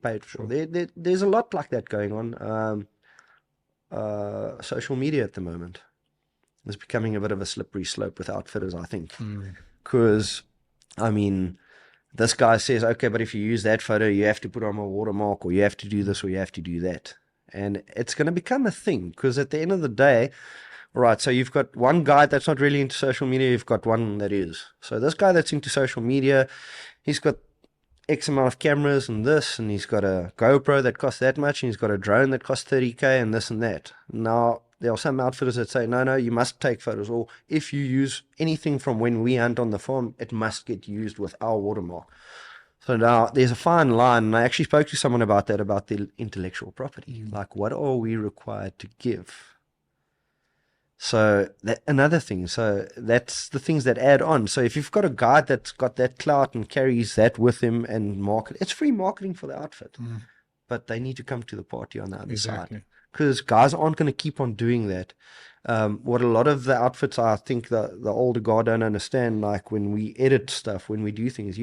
paid for. There's a lot like that going on. Social media at the moment is becoming a bit of a slippery slope with outfitters, I think. Because, I mean, this guy says, okay, but if you use that photo, you have to put on a watermark, or you have to do this, or you have to do that. And it's going to become a thing, because at the end of the day, right, so you've got one guy that's not really into social media, you've got one that is. So this guy that's into social media, he's got X amount of cameras and this, and he's got a GoPro that costs that much, and he's got a drone that costs 30K and this and that. Now, there are some outfitters that say, no, you must take photos, or if you use anything from when we hunt on the farm, it must get used with our watermark. So now there's a fine line, and I actually spoke to someone about that, about the intellectual property. Like, what are we required to give? So another thing, so that's the things that add on. So if you've got a guide that's got that clout and carries that with him and market, it's free marketing for the outfit. But they need to come to the party on the other side. Because guys aren't going to keep on doing that. What a lot of the outfits, I think the older guard don't understand, like when we edit stuff, when we do things,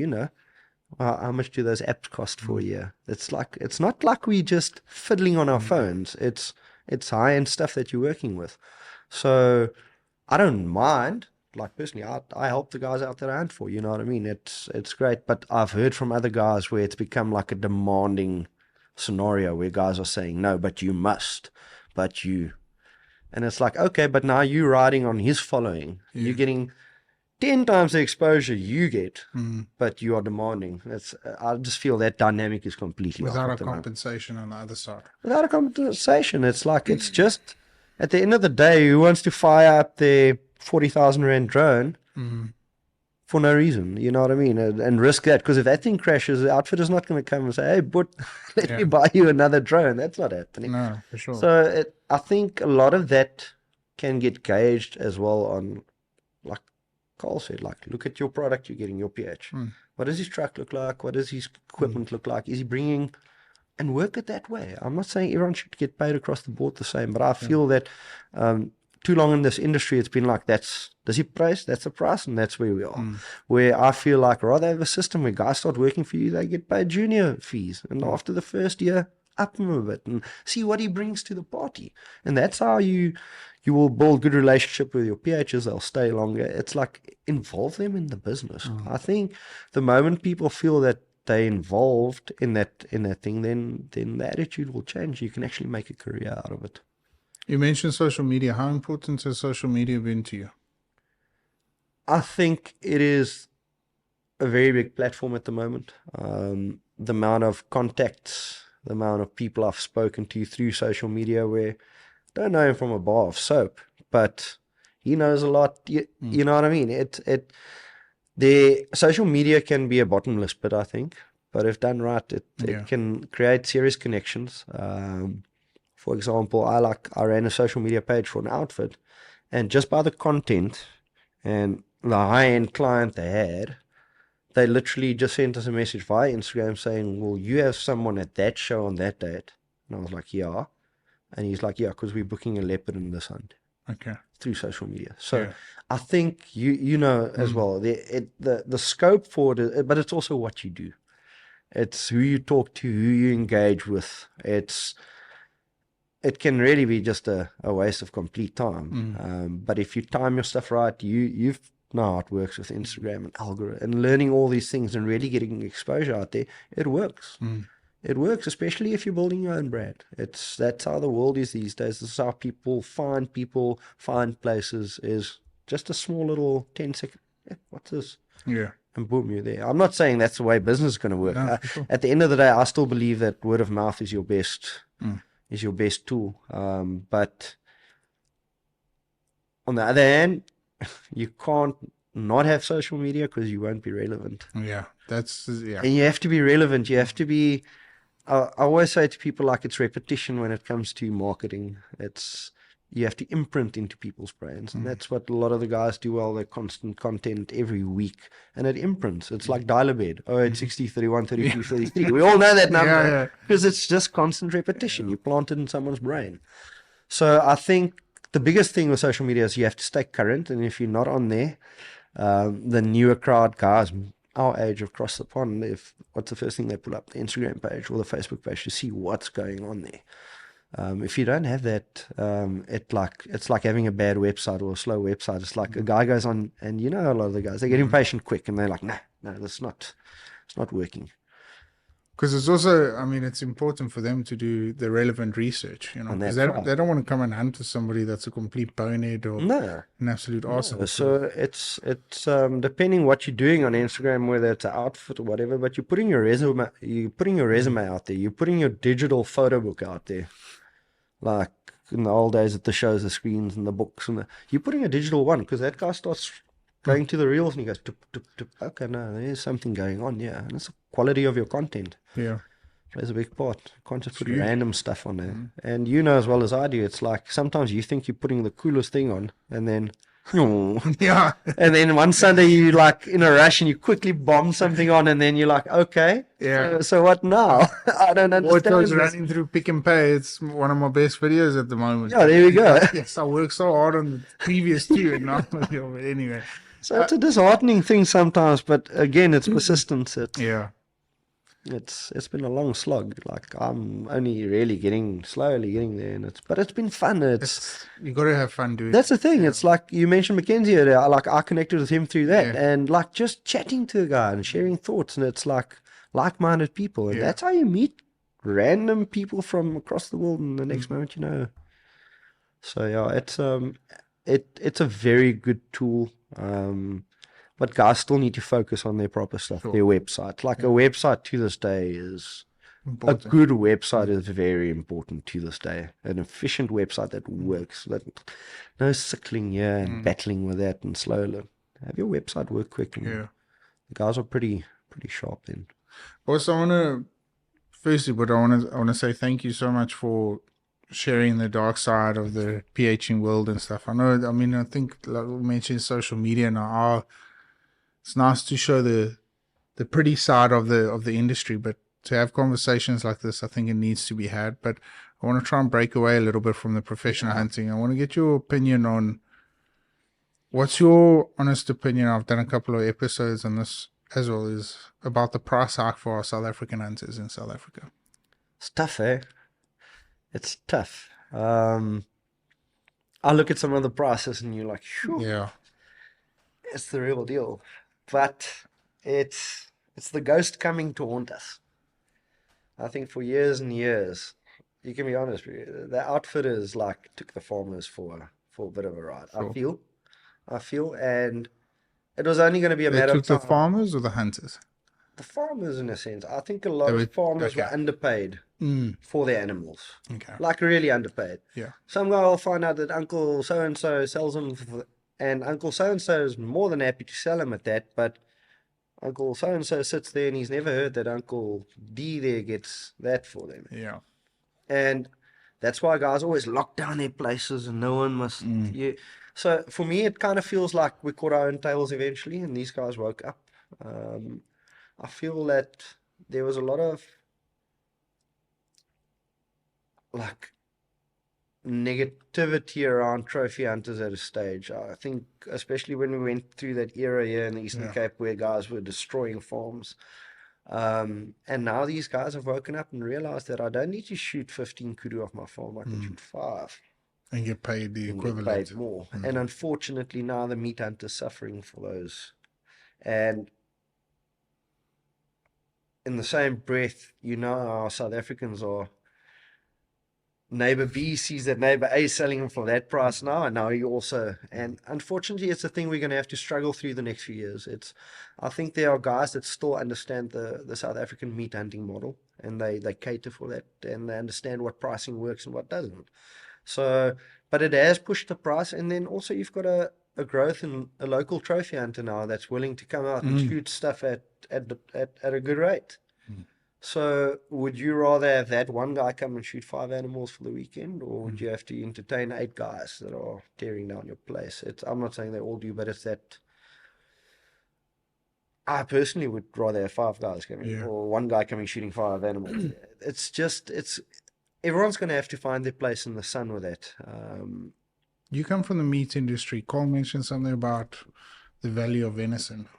how much do those apps cost for a year? It's not like we just fiddling on our phones. It's high-end stuff that you're working with. So I don't mind. Like personally, I help the guys out that I hunt for. You know what I mean? It's great. But I've heard from other guys where it's become like a demanding scenario where guys are saying, no, but you must, but you. And it's like, okay, but now you riding on his following. You're getting 10 times the exposure you get, but you are demanding. I just feel that dynamic is completely without a compensation on the other side. Without a compensation, it's like, it's just, at the end of the day, who wants to fire up their 40,000 Rand drone for no reason? You know what I mean? And risk that, because if that thing crashes, the outfitter's not going to come and say, hey, but let me buy you another drone. That's not happening. No, for sure. So I think a lot of that can get gauged as well on, like Carl said, like, look at your product you're getting, your PH. What does his truck look like? What does his equipment look like? Is he bringing... And work it that way. I'm not saying everyone should get paid across the board the same, but I feel that too long in this industry, it's been like, does he price? That's the price, and that's where we are. Where I feel like rather have a system where guys start working for you, they get paid junior fees. And after the first year, up him a bit and see what he brings to the party. And that's how you you will build good relationship with your PHs. They'll stay longer. It's like involve them in the business. I think the moment people feel that they're involved in that thing, then the attitude will change. You can actually make a career out of it. You mentioned social media. How important has social media been to you? I think it is a very big platform at the moment. The amount of contacts, the amount of people I've spoken to through social media, where I don't know him from a bar of soap, but he knows a lot. You know what I mean? The social media can be a bottomless pit, I think, but if done right, it can create serious connections. For example, I ran a social media page for an outfit, and just by the content and the high-end client they had, they literally just sent us a message via Instagram saying, well, you have someone at that show on that date. And I was like, yeah. And he's like, yeah, because we're booking a leopard in the sun. Okay. Through social media. So I think you know as well, the scope for it, but it's also what you do. It's who you talk to, who you engage with. It can really be just a waste of complete time. But if you time your stuff right, you've know how it works with Instagram and algorithm and learning all these things and really getting exposure out there, it works. It works, especially if you're building your own brand. That's how the world is these days. This is how people, find places, is just a small little 10-second, what's this? Yeah. And boom, you're there. I'm not saying that's the way business is going to work. No, sure. At the end of the day, I still believe that word of mouth is your best tool. But on the other hand, you can't not have social media because you won't be relevant. Yeah, and you have to be relevant. You have to be. I always say to people, like, it's repetition when it comes to marketing. You have to imprint into people's brains, and that's what a lot of the guys do well. They're constant content every week, and it imprints. It's like dial-a-bed, 08, 60, 31, 32, 33. We all know that number because it's just constant repetition. You plant it in someone's brain. So I think the biggest thing with social media is you have to stay current, and if you're not on there, the newer crowd, guys our age across the pond, what's the first thing they pull up? The Instagram page or the Facebook page to see what's going on there. If you don't have that, it's like having a bad website or a slow website. It's like a guy goes on, and you know a lot of the guys, they get impatient quick, and they're like, no, it's not working. Because it's also, I mean, it's important for them to do the relevant research, you know, because they don't want to come and hunt to somebody that's a complete bonehead or an absolute arsehole. So it's depending what you're doing on Instagram, whether it's an outfit or whatever, but you're putting your resume out there. You're putting your digital photo book out there, like in the old days at the shows, the screens and the books, and you're putting a digital one, because that guy starts going to the reels and he goes, tup, tup, tup. Okay, no, there's something going on, and it's the quality of your content. Plays a big part. You can't just put random stuff on there. And you know as well as I do, it's like sometimes you think you're putting the coolest thing on, and then and then one Sunday you like in a rush and you quickly bomb something on, and then you're like, okay, so what now? I don't understand. What's running through Pick and Pay? It's one of my best videos at the moment. Yeah, there we go. Yes, I worked so hard on the previous two and not but anyway. So it's a disheartening thing sometimes, but again, it's persistence. It's been a long slog. Like, I'm only really slowly getting there, and but it's been fun. You got to have fun doing. That's the thing. It's like you mentioned Mackenzie earlier. Like, I connected with him through that, and like just chatting to the guy and sharing thoughts, and it's like like-minded people, and that's how you meet random people from across the world. And the next moment, you know. So it's a very good tool. But guys still need to focus on their proper stuff, their website. Like a website to this day is important. A good website is very important to this day. An efficient website that works, no sickling here and battling with that and slowly. Have your website work quick. The guys are pretty sharp then. Also, I want to say thank you so much for sharing the dark side of the PHing world and stuff. I think like we mentioned social media now. It's nice to show the pretty side of the industry, but to have conversations like this, I think it needs to be had. But I want to try and break away a little bit from the professional hunting. I want to get your opinion on, what's your honest opinion? I've done a couple of episodes on this as well, is about the price hike for our South African hunters in South Africa. It's tough, It's tough. I look at some of the prices and you're like, "Phew, Yeah. it's the real deal." But it's the ghost coming to haunt us. I think for years and years, you can be honest, the outfitters like took the farmers for a bit of a ride. Sure. I feel, and it was only going to be a They matter of took the time. farmers or the hunters? The farmers, in a sense, I think a They lot of were farmers okay. were underpaid Mm, for their animals, okay. like really underpaid. Yeah. Some guy will find out that Uncle so and so sells them, and Uncle so and so is more than happy to sell them at that, but Uncle so and so sits there and he's never heard that Uncle D there gets that for them. Yeah. And that's why guys always lock down their places and no one must. Mm. Yeah. So for me, it kind of feels like we caught our own tails eventually, and these guys woke up. Um, I feel that there was a lot of like negativity around trophy hunters at a stage. I think, especially when we went through that era here in the Eastern Yeah. Cape where guys were destroying farms. And now these guys have woken up and realized that I don't need to shoot 15 kudu off my farm. I can shoot 5 And get paid the and get equivalent. paid more. And unfortunately, now the meat hunter's suffering for those. And in the same breath, you know how South Africans are. Neighbor B sees that neighbor A selling him for that price now, and now he also. And unfortunately, it's a thing we're going to have to struggle through the next few years. I think there are guys that still understand the South African meat hunting model, and they cater for that, and they understand what pricing works and what doesn't. So, but it has pushed the price, and then also you've got a growth in a local trophy hunter now that's willing to come out and shoot stuff at a good rate. So, would you rather have that one guy come and shoot 5 animals for the weekend, or would you have to entertain 8 guys that are tearing down your place? I'm not saying they all do, but it's that I personally would rather have 5 guys coming, Yeah. or one guy coming shooting 5 animals. It's everyone's going to have to find their place in the sun with that. You come from the meat industry. Cole mentioned something about the value of venison.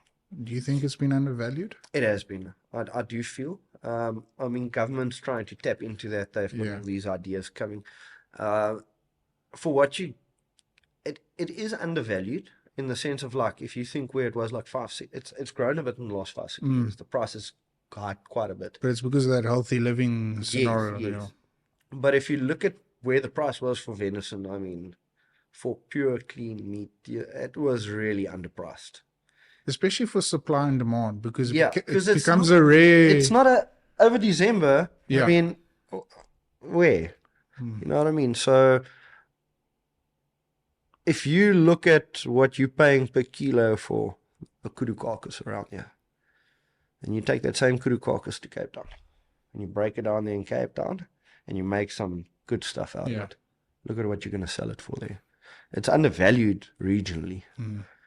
Do you think it's been undervalued? It has been. I do feel. I mean, government's trying to tap into that. They've got Yeah. all these ideas coming. For what it is undervalued in the sense of like if you think where it was like 5, 6, it's grown a bit in the last 5, 6 years. The price has hiked quite a bit. But it's because of that healthy living scenario. Yes, you know. yes. But if you look at where the price was for venison, I mean, for pure clean meat, it was really underpriced. Especially for supply and demand, because Yeah, it because becomes a rare. it's not a over December. Yeah. I mean, where? You know what I mean? So if you look at what you're paying per kilo for a kudu carcass around here, and you take that same kudu carcass to Cape Town, and you break it down there in Cape Town, and you make some good stuff out of it. Look at what you're going to sell it for there. It's undervalued regionally.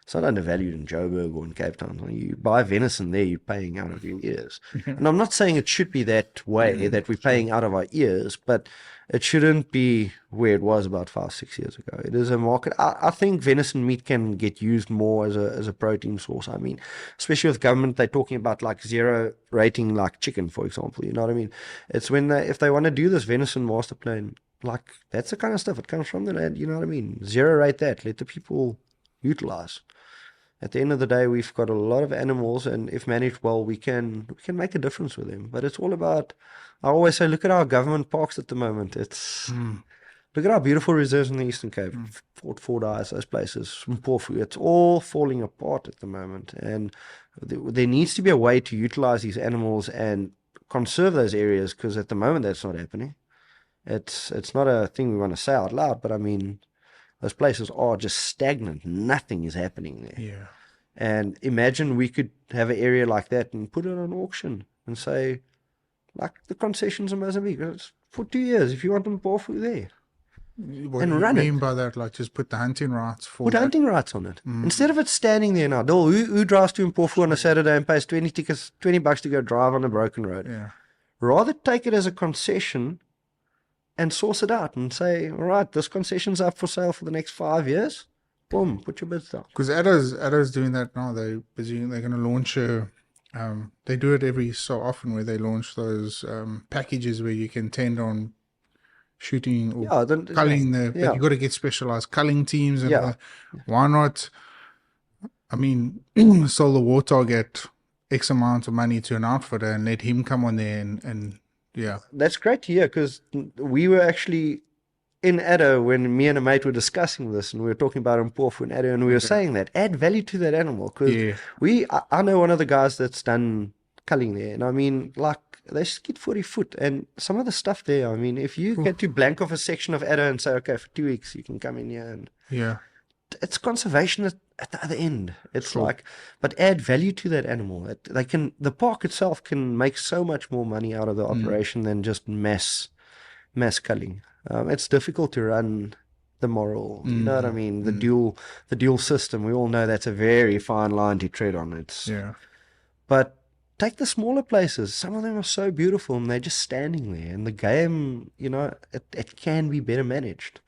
It's not undervalued in Joburg or in Cape Town. When you buy venison there, you're paying out of your ears. And I'm not saying it should be that way, that we're paying out of our ears, but it shouldn't be where it was about 5, 6 years ago. It is a market. I think venison meat can get used more as a protein source. I mean, especially with government, they're talking about like 0 rating like chicken, for example. You know what I mean? It's when if they want to do this venison master plan, like that's the kind of stuff. It comes from the land. You know what I mean? 0 rate that. Let the people utilize. At the end of the day, we've got a lot of animals, and if managed well, we can make a difference with them. But it's all about. I always say, look at our government parks at the moment. Look at our beautiful reserves in the Eastern Cape, Fort Fordyce, those places, Mpofu. It's all falling apart at the moment, and there needs to be a way to utilize these animals and conserve those areas. Because at the moment, that's not happening. It's not a thing we want to say out loud, but I mean. Those places are just stagnant. Nothing is happening there. Yeah. And imagine we could have an area like that and put it on auction and say, like the concessions in Mozambique, it's for 2 years. If you want them both there, What and do you run mean it. by that? Like just put the hunting rights for Put that? hunting rights on it. Instead of it standing there now. Dol, who drives to Mpofu on a Saturday and pays 20 tickets, $20 to go drive on a broken road? Yeah. Rather take it as a concession and source it out and say, all right, this concession's up for sale for the next 5 years. Boom, put your bids down. Because Addo's doing that now. They're going to launch a. They do it every so often where they launch those packages where you can tend on shooting or Yeah, culling but yeah, you got to get specialized culling teams and all yeah. that. Why not? I mean, sell the warthog at X amount of money to an outfitter and let him come on there and yeah. That's great to hear because we were actually in Addo when me and a mate were discussing this and we were talking about Mpofu and Addo and we were Okay. saying that add value to that animal because Yeah. I know one of the guys that's done culling there and I mean like they skid 40 foot and some of the stuff there, I mean if you get to blank off a section of Addo and say okay for 2 weeks you can come in here and Yeah. it's conservation at the other end. It's Sure. like, but add value to that animal. The park itself can make so much more money out of the operation than just mass culling. It's difficult to run the moral. You know what I mean? The dual system. We all know that's a very fine line to tread on. Yeah. But take the smaller places. Some of them are so beautiful and they're just standing there. And the game, you know, it can be better managed.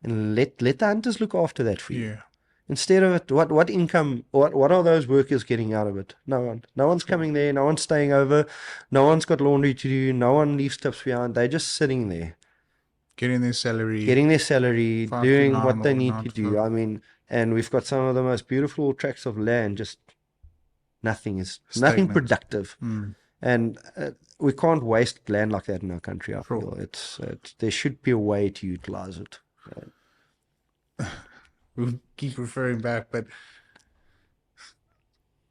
And let the hunters look after that for you. Yeah. Instead of it, what income, what are those workers getting out of it? No one. No one's coming there. No one's staying over. No one's got laundry to do. No one leaves tips behind. They're just sitting there, Getting their salary, five to doing nine what they or need nine to to do. five. I mean, and we've got some of the most beautiful tracts of land. Just nothing Stagnant. productive. And we can't waste land like that in our country. I Sure. feel there should be a way to utilize it. We'll keep referring back, but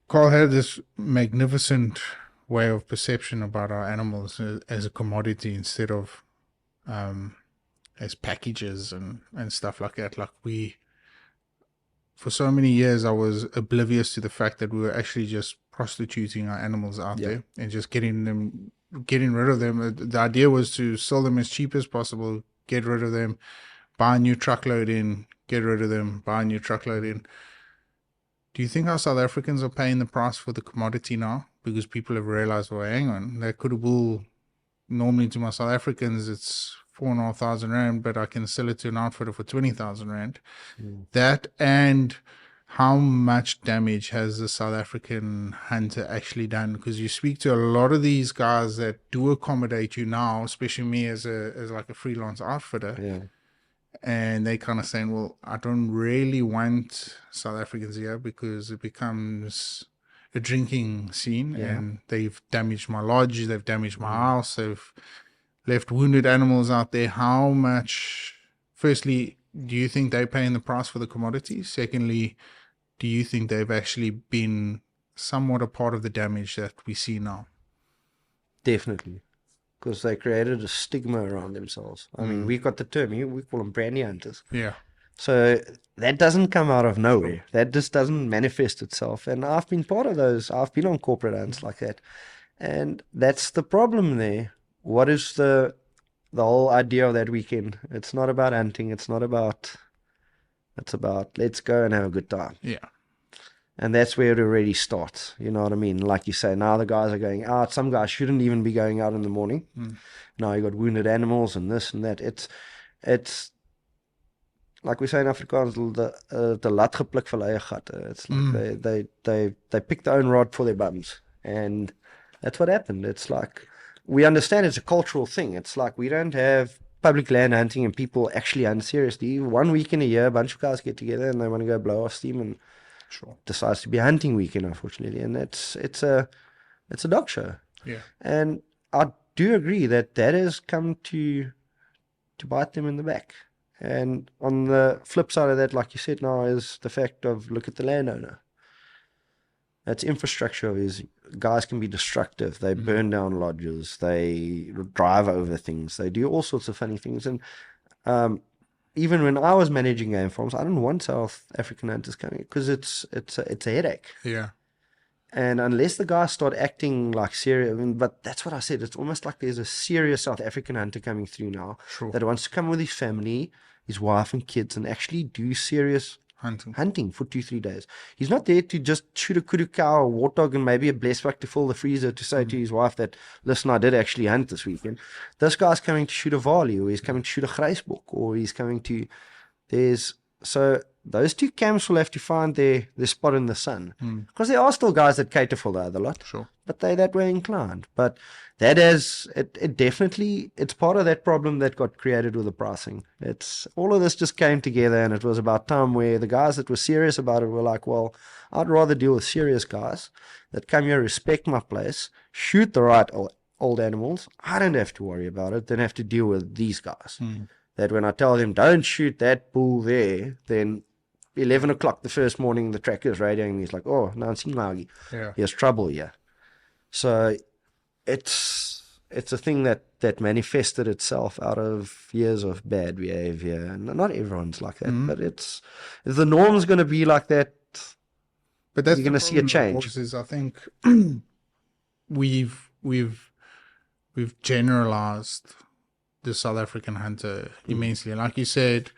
Carl had this magnificent way of perception about our animals as a commodity instead of as packages and stuff like that. Like for so many years, I was oblivious to the fact that we were actually just prostituting our animals out there and just getting rid of them. The idea was to sell them as cheap as possible, get rid of them, buy a new truckload in, get rid of them, buy a new truckload in. Do you think our South Africans are paying the price for the commodity now? Because people have realized, well, hang on, that kudu bull, normally to my South Africans, it's 4,500 rand, but I can sell it to an outfitter for 20,000 rand. That and how much damage has the South African hunter actually done? Because you speak to a lot of these guys that do accommodate you now, especially me as like a freelance outfitter. Yeah. And they kind of saying, well, I don't really want South Africans here because it becomes a drinking scene and they've damaged my lodge, they've damaged my house, they've left wounded animals out there. How much, firstly, do you think they're paying the price for the commodity? Secondly, do you think they've actually been somewhat a part of the damage that we see now? Definitely. Because they created a stigma around themselves. I mean, we've got the term, we call them brandy hunters. Yeah. So that doesn't come out of nowhere. That just doesn't manifest itself. And I've been part of those. I've been on corporate hunts like that. And that's the problem there. What is the whole idea of that weekend? It's not about hunting. It's about let's go and have a good time. Yeah. And that's where it already starts. You know what I mean? Like you say, now the guys are going out. Some guys shouldn't even be going out in the morning. Now you got wounded animals and this and that. It's like we say in Afrikaans, the lat gepluk vir hulle eie gatte. It's like they pick their own rod for their bums. And that's what happened. It's like, we understand it's a cultural thing. It's like we don't have public land hunting and people actually hunt seriously. 1 week in a year, a bunch of guys get together and they want to go blow off steam and decides to be a hunting weekend, unfortunately. And it's a dog show. Yeah. And I do agree that has come to bite them in the back. And on the flip side of that, like you said now, is the fact of look at the landowner. That's infrastructure. Is guys can be destructive. They burn down lodges. They drive over things. They do all sorts of funny things. And even when I was managing game farms, I didn't want South African hunters coming because it's a headache. Yeah. And unless the guys start acting like serious, I mean, but that's what I said. It's almost like there's a serious South African hunter coming through now that wants to come with his family, his wife and kids, and actually do serious hunting for 2-3 days. He's not there to just shoot a kudu cow, a warthog, and maybe a blessbuck to fill the freezer to say to his wife that, listen, I did actually hunt this weekend. This guy's coming to shoot a wali, or he's coming to shoot a grysbok, or he's coming to... So those two camps will have to find their spot in the sun. Because there are still guys that cater for the other lot. Sure. but they're that way inclined. But that is, it definitely, it's part of that problem that got created with the pricing. It's all of this just came together, and it was about time where the guys that were serious about it were like, well, I'd rather deal with serious guys that come here, respect my place, shoot the right old animals. I don't have to worry about it, than have to deal with these guys. That when I tell them, don't shoot that bull there, then 11 o'clock the first morning, the tracker's radioing me. He's like, oh, Nancy Magi, Yeah. there's trouble here. So it's a thing that manifested itself out of years of bad behavior. And not everyone's like that, but if the norm's going to be like that, But that's you're the going to see a problem, change. boys, is I think we've generalized the South African hunter immensely. Like you said,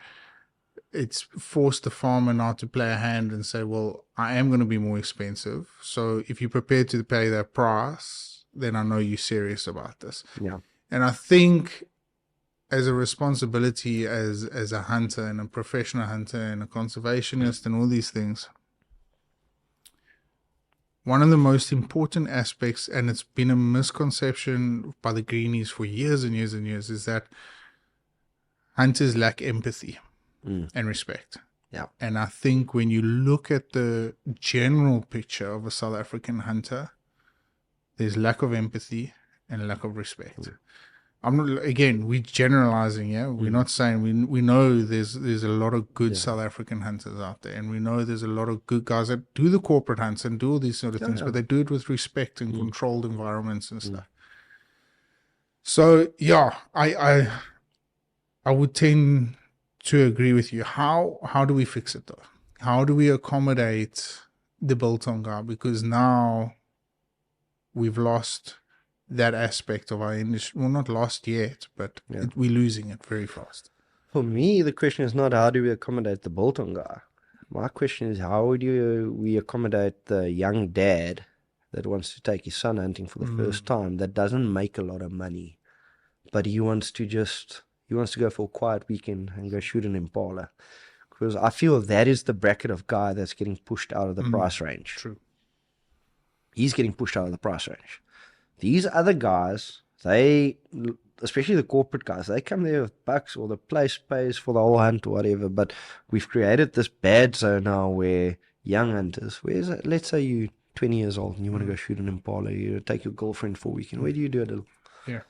it's forced the farmer now to play a hand and say, well, I am going to be more expensive. So if you're prepared to pay that price, then I know you're serious about this. Yeah. And I think as a responsibility as a hunter and a professional hunter and a conservationist and all these things, one of the most important aspects, and it's been a misconception by the greenies for years and years and years, is that hunters lack empathy and respect. Yeah. And I think when you look at the general picture of a South African hunter, there's lack of empathy and lack of respect. I'm not, again, we're generalizing, yeah. We're not saying, we know there's a lot of good South African hunters out there, and we know there's a lot of good guys that do the corporate hunts and do all these sort of things, but they do it with respect and controlled environments and stuff. So yeah, I would tend to agree with you. How do we fix it though? How do we accommodate the biltong guy? Because now we've lost that aspect of our industry. Well, not lost yet, but we're losing it very fast. For me, the question is not how do we accommodate the biltong guy. My question is how do we accommodate the young dad that wants to take his son hunting for the first time, that doesn't make a lot of money, but he wants to go for a quiet weekend and go shoot an impala. Because I feel that is the bracket of guy that's getting pushed out of the price range. True. He's getting pushed out of the price range. These other guys, they, especially the corporate guys, they come there with bucks, or the place pays for the whole hunt or whatever. But we've created this bad zone now where young hunters, let's say you 20 years old and you want to go shoot an impala, you take your girlfriend for a weekend. Where do you do it? Yeah.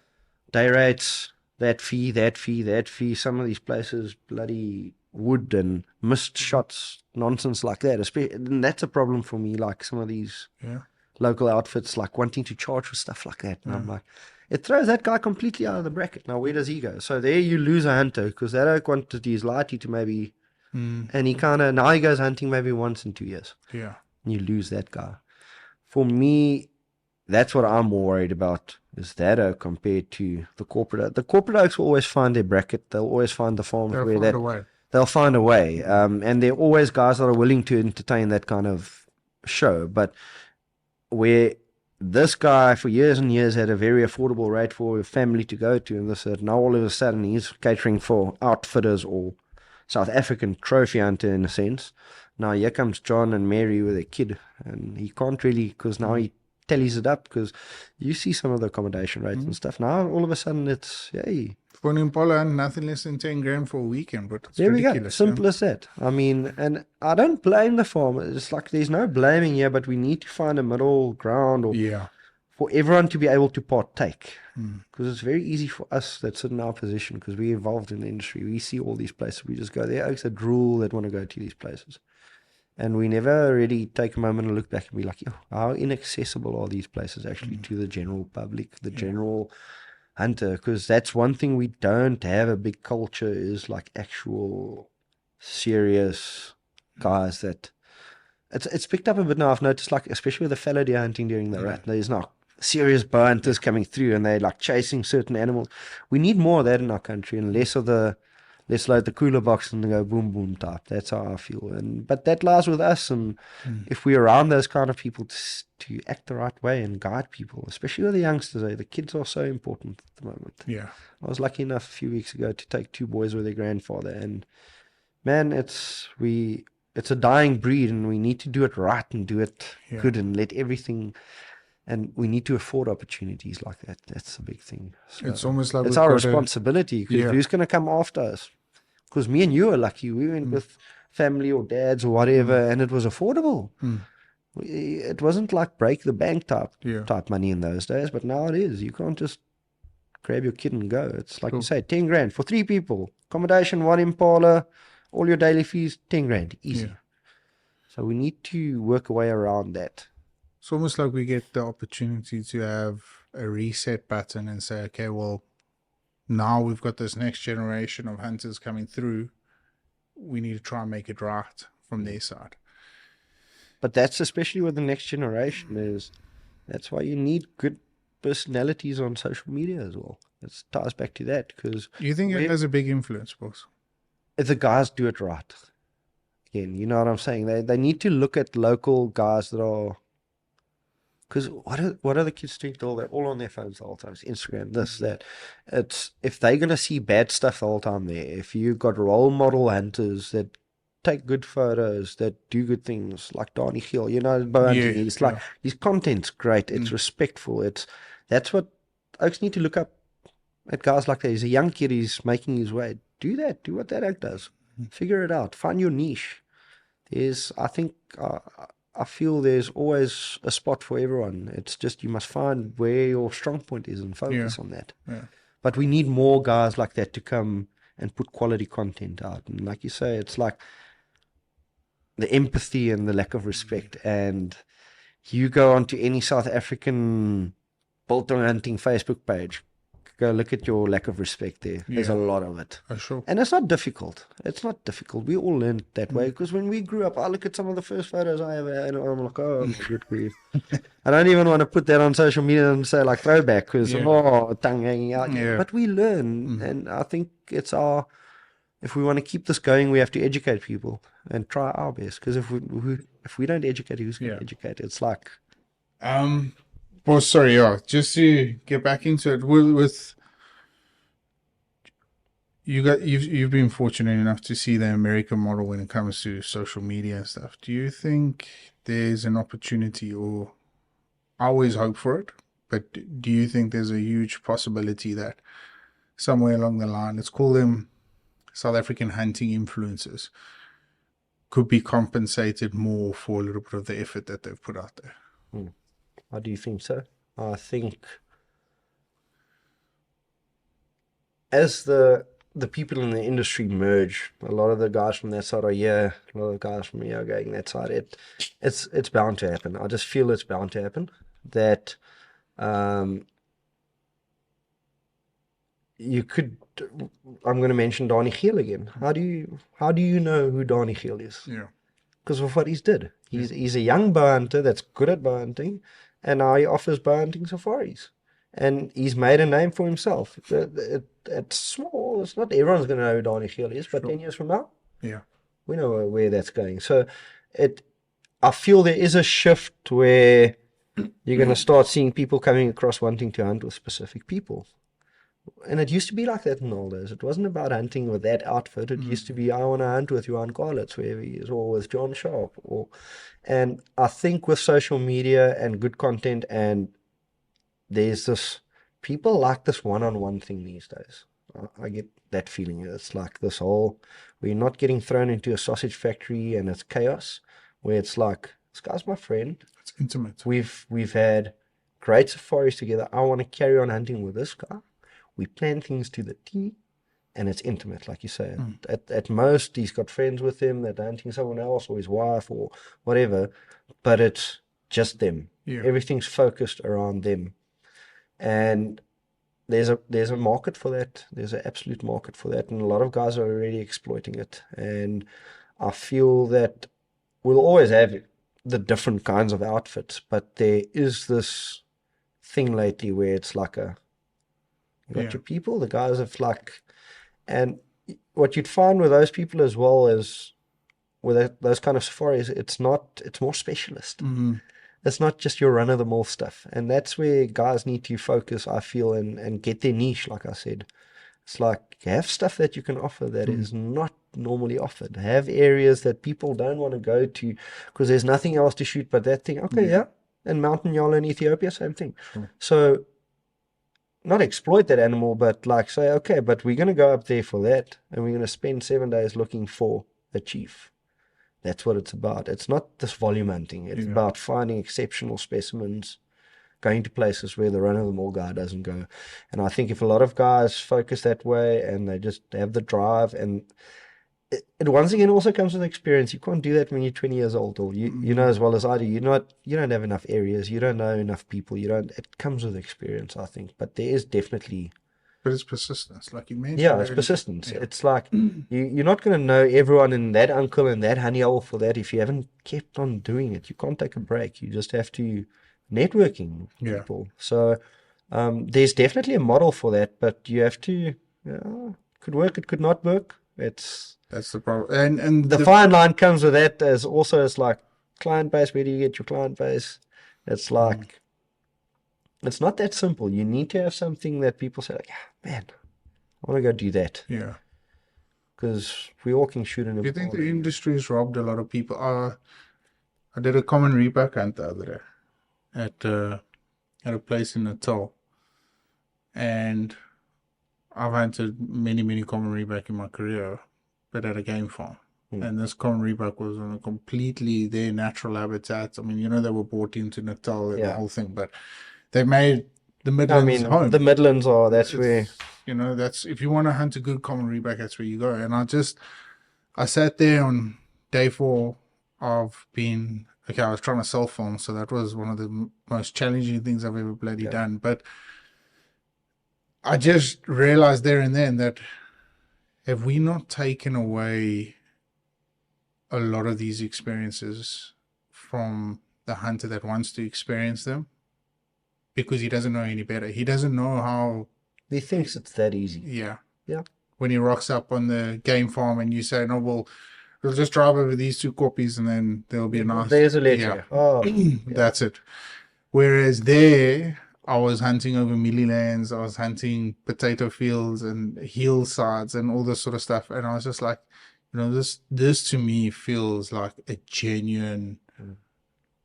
Day rates, that fee. Some of these places, bloody wood and missed shots, nonsense like that. And that's a problem for me, like some of these local outfits like wanting to charge for stuff like that. And I'm like, it throws that guy completely out of the bracket. Now, where does he go? So there you lose a hunter because that quantity is likely to maybe, and now he goes hunting maybe once in 2 years. Yeah. And you lose that guy. For me, that's what I'm more worried about, is that compared to the corporate oak. The corporate oaks will always find their bracket. They'll always find the farms they'll find a way. And there are always guys that are willing to entertain that kind of show. But where this guy for years and years had a very affordable rate for a family to go to, and this now all of a sudden he's catering for outfitters or South African trophy hunter in a sense. Now here comes John and Mary with a kid, and he can't really, because now he tallies it up, because you see some of the accommodation rates and stuff. Now all of a sudden it's, hey, for an impala, nothing less than 10 grand for a weekend, but it's there ridiculous. We go. Simple as that. I mean, and I don't blame the farmer. It's like there's no blaming here, but we need to find a middle ground, or for everyone to be able to partake. Because it's very easy for us that sit in our position, because we're involved in the industry. We see all these places. We just go there. Oaks that drool that want to go to these places. And we never really take a moment and look back and be like, how inaccessible are these places actually to the general public, the general hunter? Because that's one thing we don't have a big culture, is like actual serious guys that it's picked up a bit now. I've noticed, like especially with the fallow deer hunting during the rut, there's now serious bow hunters coming through, and they're like chasing certain animals. We need more of that in our country, and less of the let's load the cooler box and go boom boom type. That's how I feel. But that lies with us, and if we're around those kind of people to act the right way and guide people, especially with the youngsters, the kids are so important at the moment. Yeah. I was lucky enough a few weeks ago to take 2 boys with their grandfather, and man, it's a dying breed, and we need to do it right and do it good, and let everything. And we need to afford opportunities like that. That's the big thing. So It's almost like it's we've our got to, responsibility, because yeah. who's going to come after us? Because me and you are lucky. We went with family or dads or whatever, and it was affordable. It wasn't like break the bank Yeah. type money in those days, but now it is. You can't just grab your kid and go. It's like you Cool. say, 10 grand for 3 people. Accommodation, one Impala, all your daily fees, 10 grand. Easy. Yeah. So we need to work a way around that. It's almost like we get the opportunity to have a reset button and say, okay, well, now we've got this next generation of hunters coming through. We need to try and make it right from their side. But that's especially with the next generation is that's why you need good personalities on social media as well. It ties back to that, because Do you think it has a big influence, boss? if the guys do it right, again, you know what I'm saying? They need to look at local guys that are, because what are the kids doing all that? All on their phones the whole time. It's Instagram, this, that. It's if they're gonna see bad stuff the whole time there. If you've got role model hunters that take good photos, that do good things, like Donnie Hill, you know, bow hunting. Yeah, He's like his content's great. It's respectful. That's what oaks need to look up at guys like that. He's a young kid. He's making his way. Do that. Do what that oak does. Figure it out. Find your niche. I feel there's always a spot for everyone. It's just you must find where your strong point is and focus on that. Yeah. But we need more guys like that to come and put quality content out. And like you say, it's like the empathy and the lack of respect. And you go onto any South African biltong hunting Facebook page, go look at your lack of respect there. There's a lot of it. Sure. And it's not difficult. It's not difficult. We all learned that way, because when we grew up, I look at some of the first photos I ever had, and I'm like, oh, good grief. I don't even want to put that on social media and say like throwback, because, tongue hanging out. Yeah. But we learn, and I think if we want to keep this going, we have to educate people and try our best, because if we don't educate, who's going to educate? It's like... Well, sorry, just to get back into it, with you've been fortunate enough to see the American model when it comes to social media and stuff. Do you think there's an opportunity, or I always hope for it, but do you think there's a huge possibility that somewhere along the line, let's call them South African hunting influencers, could be compensated more for a little bit of the effort that they've put out there? How do you think so? I think as the people in the industry merge, a lot of the guys from that side are here, a lot of the guys from here are going that side. It's bound to happen. I just feel it's bound to happen. That you could... I'm going to mention Donnie Giel again. How do you know who Donnie Giel is? Yeah. Because of what he's did. He's a young bow hunter that's good at bow hunting, and now he offers bow hunting safaris. And he's made a name for himself. It's small. It's not everyone's going to know who Donnie Giel is, but 10 years from now, we know where that's going. So I feel there is a shift where you're going to start seeing people coming across wanting to hunt with specific people. And it used to be like that in the old days. It wasn't about hunting with that outfit. It used to be, I want to hunt with Johan Carlitz, wherever he is, or with John Sharp. And I think with social media and good content, and there's this, people like this one-on-one thing these days. I get that feeling. It's like this whole, we're not getting thrown into a sausage factory and it's chaos, where it's like, this guy's my friend. It's intimate. We've had great safaris together. I want to carry on hunting with this guy. We plan things to the T, and it's intimate, like you say. At most, he's got friends with him that are hunting someone else, or his wife, or whatever, but it's just them. Everything's focused around them. And there's a market for that. There's an absolute market for that, and a lot of guys are already exploiting it. And I feel that we'll always have the different kinds of outfits, but there is this thing lately where it's like you got your people, the guys have like, and what you'd find with those people as well as with those kind of safaris, it's more specialist. It's not just your run-of-the-mill stuff. And that's where guys need to focus, I feel, and get their niche, like I said. It's like, have stuff that you can offer that is not normally offered. Have areas that people don't want to go to because there's nothing else to shoot but that thing. Okay, And mountain yolo in Ethiopia, same thing. Sure. So not exploit that animal, but like say, okay, but we're going to go up there for that, and we're going to spend 7 days looking for a chief. That's what it's about. It's not this volume hunting. It's about finding exceptional specimens, going to places where the run-of-the-mill guy doesn't go. And I think if a lot of guys focus that way and they just have the drive, and it once again also comes with experience. You can't do that when you're 20 years old, or you know as well as I do. You don't have enough areas. You don't know enough people. It comes with experience, I think. But there is definitely. But it's persistence, like you mentioned. Yeah, it's persistence. Yeah. It's like you're not going to know everyone in that uncle and that honey hole for that if you haven't kept on doing it. You can't take a break. You just have to networking people. So there's definitely a model for that, but you have to. Could work. It could not work. That's the problem. And the fine line comes with that as also as like client base. Where do you get your client base? It's like. It's not that simple. You need to have something that people say, like, man, I want to go do that. Yeah. Because we all can shoot in a. Do you think the industry's robbed a lot of people? I did a common reback hunt the other day at a place in Natal. And I've hunted many common reback in my career, but at a game farm. And this common reback was on a completely their natural habitat. I mean, they were brought into Natal and the whole thing, but they made the Midlands home. The Midlands that's where. That's if you want to hunt a good common reback, that's where you go. And I sat there on day 4 of being, I was trying to self film, so that was one of the most challenging things I've ever bloody done. But I just realized there and then that have we not taken away a lot of these experiences from the hunter that wants to experience them? Because he doesn't know any better. He doesn't know how. He thinks it's that easy. Yeah. Yeah. When he rocks up on the game farm and you say, no, well, we'll just drive over these 2 copies and then there'll be a nice. There's a ledger. Yeah. Oh, That's it. Whereas there, I was hunting over mealie lands. I was hunting potato fields and hillsides and all this sort of stuff. And I was just like, this to me feels like a genuine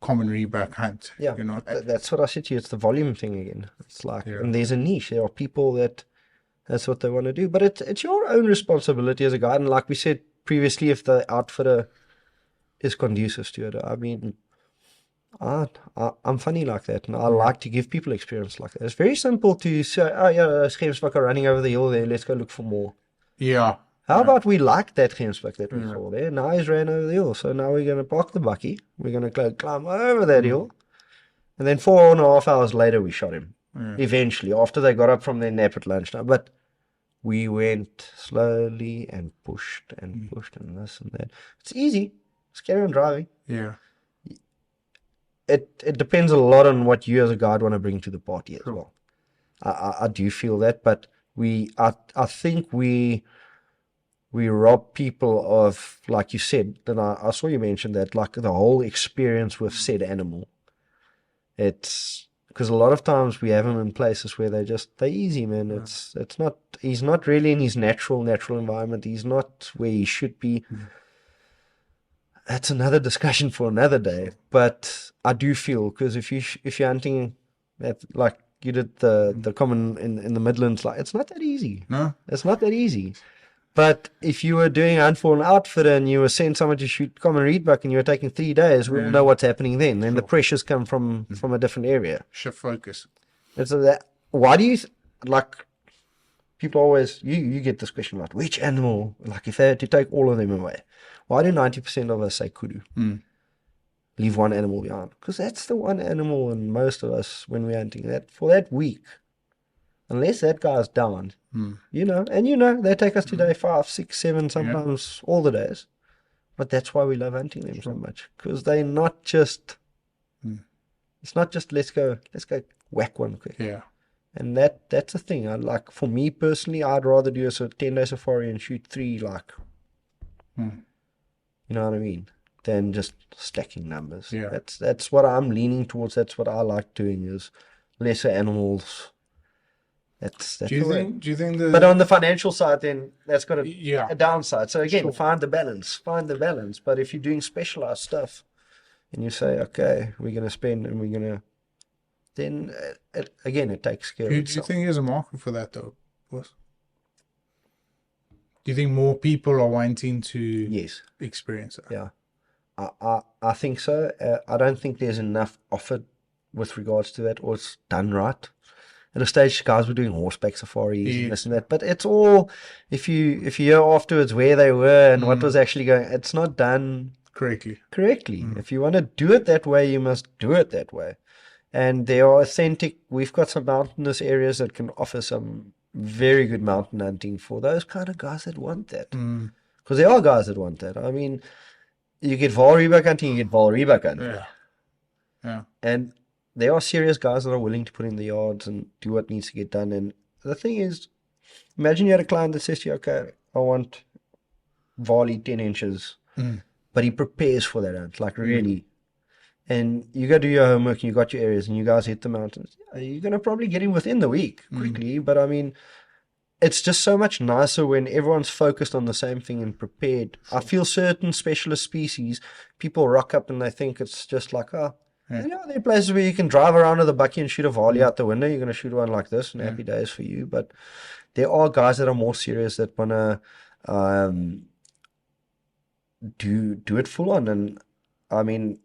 common reback hunt. Yeah, that's what I said to you. It's the volume thing again. It's like, and there's a niche. There are people that's what they want to do. But it's your own responsibility as a guide. And like we said previously, if the outfitter is conducive to it, I mean, I'm funny like that, and I like to give people experience like that. It's very simple to say, oh yeah, those gemsbuck are running over the hill there. Let's go look for more. Yeah. How about we like that gemsbuck that we saw there? Now he's ran over the hill. So now we're going to park the bucky. We're going to climb over that hill. And then 4.5 hours later, we shot him. Eventually, after they got up from their nap at lunchtime. But we went slowly and pushed and this and that. It's easy. Just carry on driving. Yeah. It depends a lot on what you as a guide want to bring to the party as well. I do feel that, but I think we rob people of, like you said, and I saw you mention that, like the whole experience with said animal. It's because a lot of times we have them in places where they're easy, man. It's not, he's not really in his natural environment. He's not where he should be. That's another discussion for another day. But I do feel, because if you're hunting at, like you did the common in the Midlands, like it's not that easy. No, it's not that easy. But if you were doing a hunt for an outfitter and you were sending someone to shoot common reedbuck and you were taking 3 days, we'll know what's happening then. Then the pressures come from a different area. Shift focus. And so that, why do you, like, people always, you get this question like, which animal, like if they had to take all of them away, why do 90% of us say kudu? Leave one animal behind? Because that's the one animal, and most of us, when we're hunting that, for that week, unless that guy's down, and they take us to day 5, 6, 7, sometimes all the days. But that's why we love hunting them so much, because they're not just, it's not just let's go whack one quick. Yeah. And that's the thing. Like, for me personally, I'd rather do a 10-day safari and shoot 3, like, you know what I mean, than just stacking numbers. Yeah. That's what I'm leaning towards. That's what I like doing, is lesser animals. That's do you think but on the financial side, then that's got a downside. So again, find the balance. But if you're doing specialized stuff, and you say, okay, we're going to spend and we're going to, then again, it takes care of Do you itself. think there's a market for that though, boss? Do you think more people are wanting to Yes. experience that? Yeah. I think so. I don't think there's enough offered with regards to that, or it's done right. At a stage, guys were doing horseback safaris and this Yes. and that, but it's all, if you hear afterwards where they were and what was actually going, it's not done Correctly. correctly. If you want to do it that way, you must do it that way. And they are authentic. We've got some mountainous areas that can offer some very good mountain hunting for those kind of guys that want that. Because there are guys that want that. I mean, you get Val Reebok hunting, you get Val Reebok hunting. Yeah. Yeah. And there are serious guys that are willing to put in the yards and do what needs to get done. And the thing is, imagine you had a client that says to you, okay, I want volley 10 inches, but he prepares for that hunt, like really. And you go do your homework and you got your areas and you guys hit the mountains. You're going to probably get him within the week quickly. But I mean, it's just so much nicer when everyone's focused on the same thing and prepared. Sure. I feel certain specialist species, people rock up and they think it's just like, there are places where you can drive around with a bucky and shoot a volley out the window. You're going to shoot one like this and happy days for you. But there are guys that are more serious that want to do it full on. And I mean,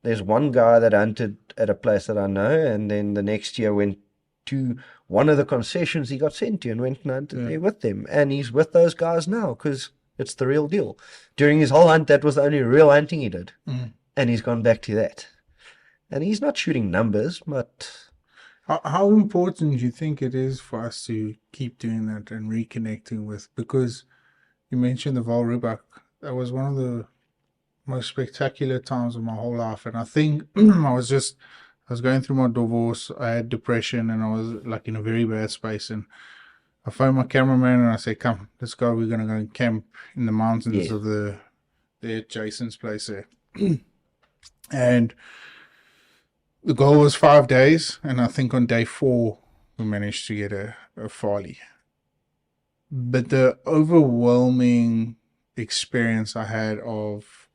there's one guy that hunted at a place that I know, and then the next year went to one of the concessions he got sent to and went and hunted there with them. And he's with those guys now because it's the real deal. During his whole hunt, that was the only real hunting he did. And he's gone back to that. And he's not shooting numbers, but... How important do you think it is for us to keep doing that and reconnecting with? Because you mentioned the Val Reebok. That was one of the most spectacular times of my whole life. And I think I was going through my divorce. I had depression and I was like in a very bad space. And I phoned my cameraman and I said, come, let's go. We're going to go and camp in the mountains of the Jason's place there. And the goal was 5 days. And I think on day 4, we managed to get a Farley. But the overwhelming experience I had of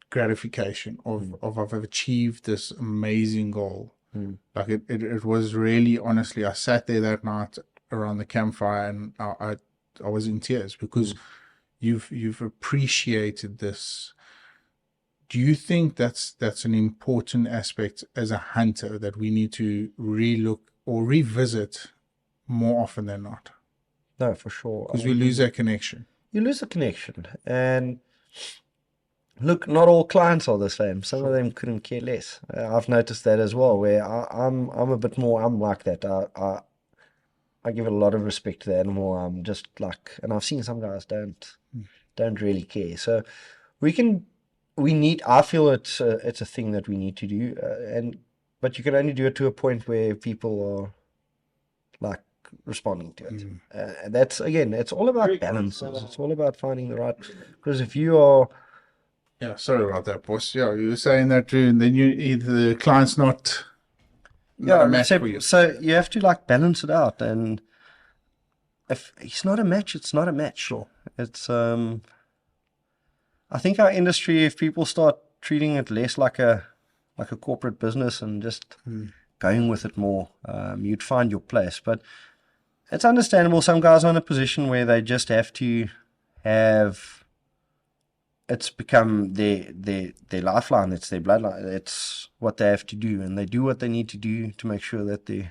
gratification of I've achieved this amazing goal. Like it was really, honestly, I sat there that night around the campfire and I was in tears because you've appreciated this. Do you think that's an important aspect as a hunter that we need to relook or revisit more often than not? No, for sure. Because we lose that connection. You lose the connection. And look, not all clients are the same. Some of them couldn't care less. I've noticed that as well, where I'm a bit more, I'm like that. I give it a lot of respect to the animal. I'm just like, and I've seen some guys don't really care. So I feel it's a thing that we need to do. But you can only do it to a point where people are like responding to it. And that's, again, it's all about balances. It's all about finding the right, because if you are... Yeah, sorry about that, boss. Yeah, you were saying that too, and then the client's not a match for you. So you have to like balance it out, and if he's not a match, it's not a match. Sure. It's I think our industry, if people start treating it less like a corporate business and just going with it more, you'd find your place. But it's understandable. Some guys are in a position where they just have to have... It's become their lifeline. It's their bloodline. It's what they have to do, and they do what they need to do to make sure that they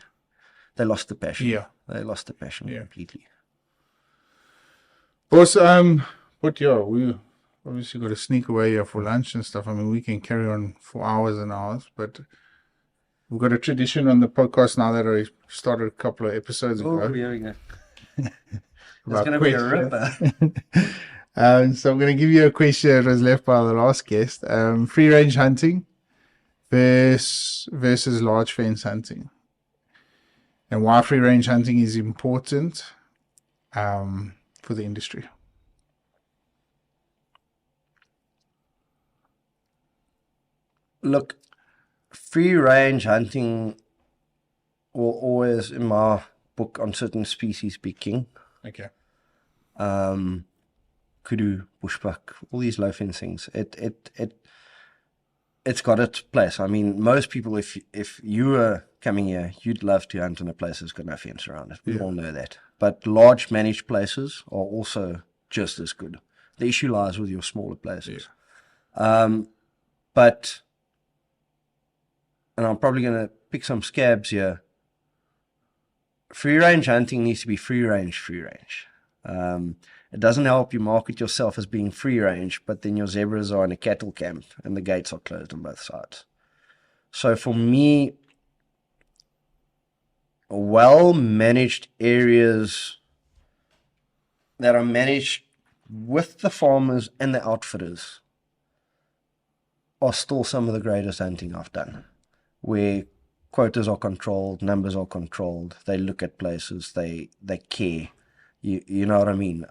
lost the passion. Yeah, they lost the passion completely. Boss, but yeah, we obviously got to sneak away here for lunch and stuff. I mean, we can carry on for hours and hours, but we've got a tradition on the podcast now that I started a couple of episodes ago. Oh, here we go. It's going to be a ripper. So I'm going to give you a question that was left by the last guest. Free range hunting versus large fence hunting. And why free range hunting is important for the industry. Look, free range hunting will always, in my book, on certain species be king. Okay. Kudu, bushbuck, all these low fence things. it's got its place. I mean, most people, if you were coming here, you'd love to hunt in a place that's got no fence around it. We Yeah. all know that. But large managed places are also just as good. The issue lies with your smaller places. But, and I'm probably going to pick some scabs here. Free range hunting needs to be free range. It doesn't help you market yourself as being free range, but then your zebras are in a cattle camp and the gates are closed on both sides. So for me, well-managed areas that are managed with the farmers and the outfitters are still some of the greatest hunting I've done, where quotas are controlled, numbers are controlled, they look at places, they care. You know what I mean?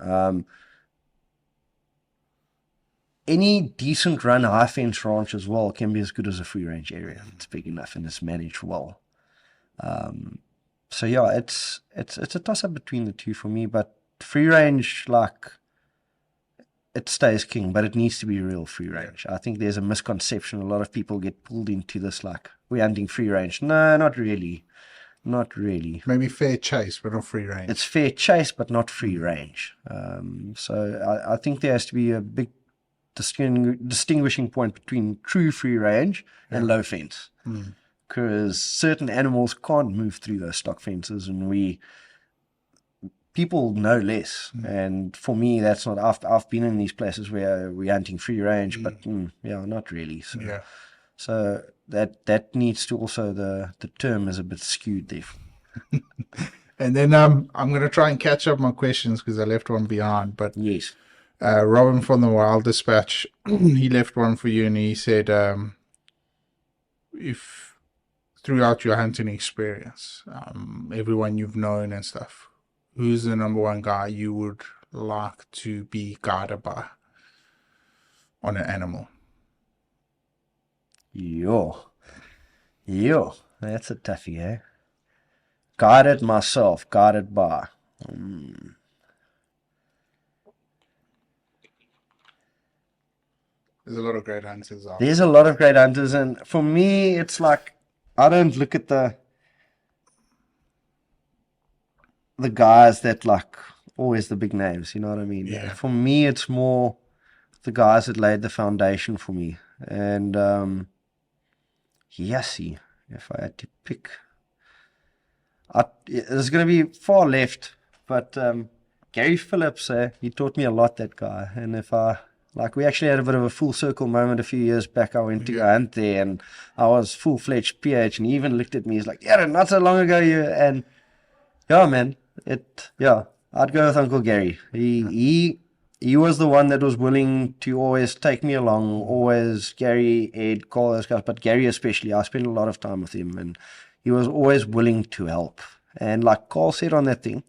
Any decent run high fence ranch as well can be as good as a free range area. It's big enough and it's managed well. So yeah, it's a toss up between the two for me, but free range, like, it stays king, but it needs to be real free range. I think there's a misconception. A lot of people get pulled into this, like, we're hunting free range. No, not really. Not really. Maybe fair chase, but not free range. It's fair chase, but not free range. So I think there has to be a big distinguishing point between true free range and low fence. Because certain animals can't move through those stock fences, and people know less. And for me, that's not. I've been in these places where we're hunting free range, but yeah, not really. So, so that needs to also, the term is a bit skewed there. And then I'm going to try and catch up my questions because I left one behind. But yes, Robin from the Wild Dispatch, he left one for you, and he said, if throughout your hunting experience, everyone you've known and stuff, who's the number one guy you would like to be guided by on an animal? Yo, that's a toughie, eh? Guided myself, guided by. There's a lot of great hunters out There's a lot of great hunters, and for me, it's like, I don't look at the guys that, like, always the big names, you know what I mean? Yeah. For me, it's more the guys that laid the foundation for me. And Yassi, if I had to pick, there's going to be far left, but Gary Phillips, he taught me a lot, that guy. And we actually had a bit of a full circle moment a few years back. I went to go hunt there, and I was full-fledged PH, and he even looked at me. He's like, yeah, not so long ago, and yeah, man, I'd go with Uncle Gary. He was the one that was willing to always take me along, always. Gary, Ed, Carl, those guys, but Gary especially, I spent a lot of time with him, and he was always willing to help. And like Carl said on that thing,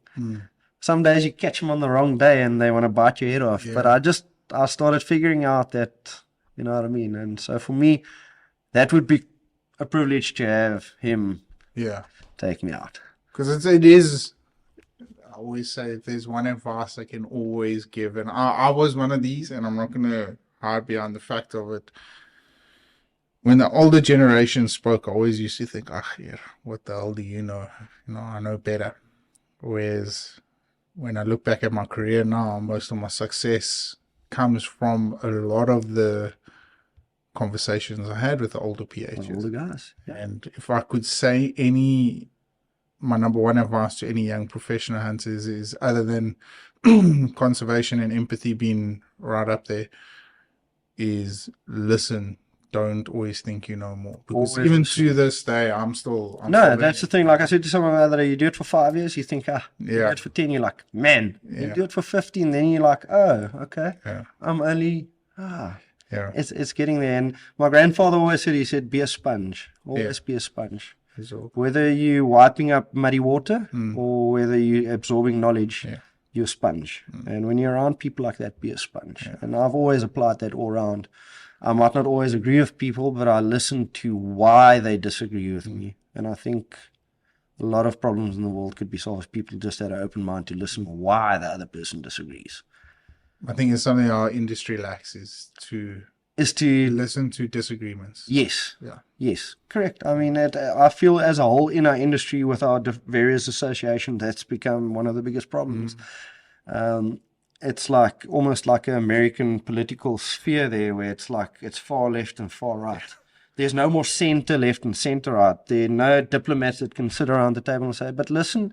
some days you catch them on the wrong day and they want to bite your head off. But I started figuring out that, you know what I mean? And so for me, that would be a privilege to have him take me out. Because it is, I always say, if there's one advice I can always give, and I was one of these, and I'm not going to hide behind the fact of it. When the older generation spoke, I always used to think, yeah, what the hell do you know? You know, I know better. Whereas when I look back at my career now, most of my success comes from a lot of the conversations I had with the older PHs. Older guys. Yeah. And if I could say my number one advice to any young professional hunters is, other than conservation and empathy being right up there, is listen. Don't always think you know more. Because even to this day, I'm still that's the thing. Like I said to someone the other day, you do it for 5 years, you think, you do it for 10, you're like, man. You do it for 15, then you're like, oh, okay. Yeah. I'm only, it's getting there. And my grandfather always said, he said, be a sponge. Always be a sponge. Whether you're wiping up muddy water or whether you're absorbing knowledge, you're a sponge. And when you're around people like that, be a sponge. And I've always applied that all around. I might not always agree with people, but I listen to why they disagree with me. And I think a lot of problems in the world could be solved if people just had an open mind to listen why the other person disagrees. I think it's something our industry lacks, is to is to listen to disagreements. yes, Yeah. yes, correct. I mean, I feel as a whole in our industry with our various associations, that's become one of the biggest problems. It's like almost like an American political sphere there, where it's like it's far left and far right. There's no more center left and center right. There are no diplomats that can sit around the table and say, "But listen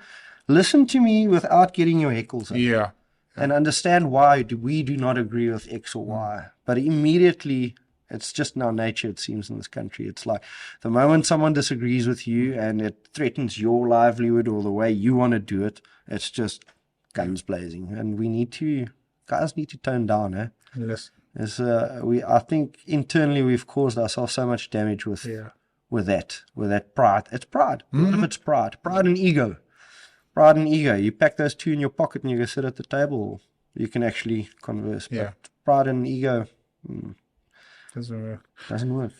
to me without getting your heckles up." Yeah. And understand why we do not agree with X or Y. But immediately, it's just in our nature, it seems, in this country. It's like the moment someone disagrees with you and it threatens your livelihood or the way you want to do it, it's just guns blazing. And guys need to tone down, eh? Listen. I think internally we've caused ourselves so much damage with that pride. It's pride. A lot of it's pride and ego. Pride and ego. You pack those two in your pocket and you go sit at the table. You can actually converse. Yeah. But pride and ego Doesn't work. doesn't work.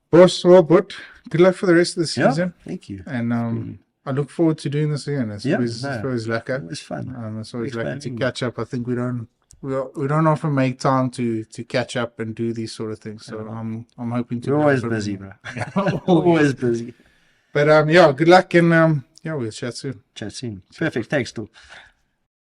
Boss, well, but good luck for the rest of the season. Yeah, thank you. And I look forward to doing this again. It's always lekker. It's fun. It's always lekker to catch up. I think we don't often make time to catch up and do these sort of things. So I'm hoping to. You're always busy, bro. Always busy. But yeah, good luck and yeah, we'll chat soon. Chat soon. Perfect. Thanks, Phil.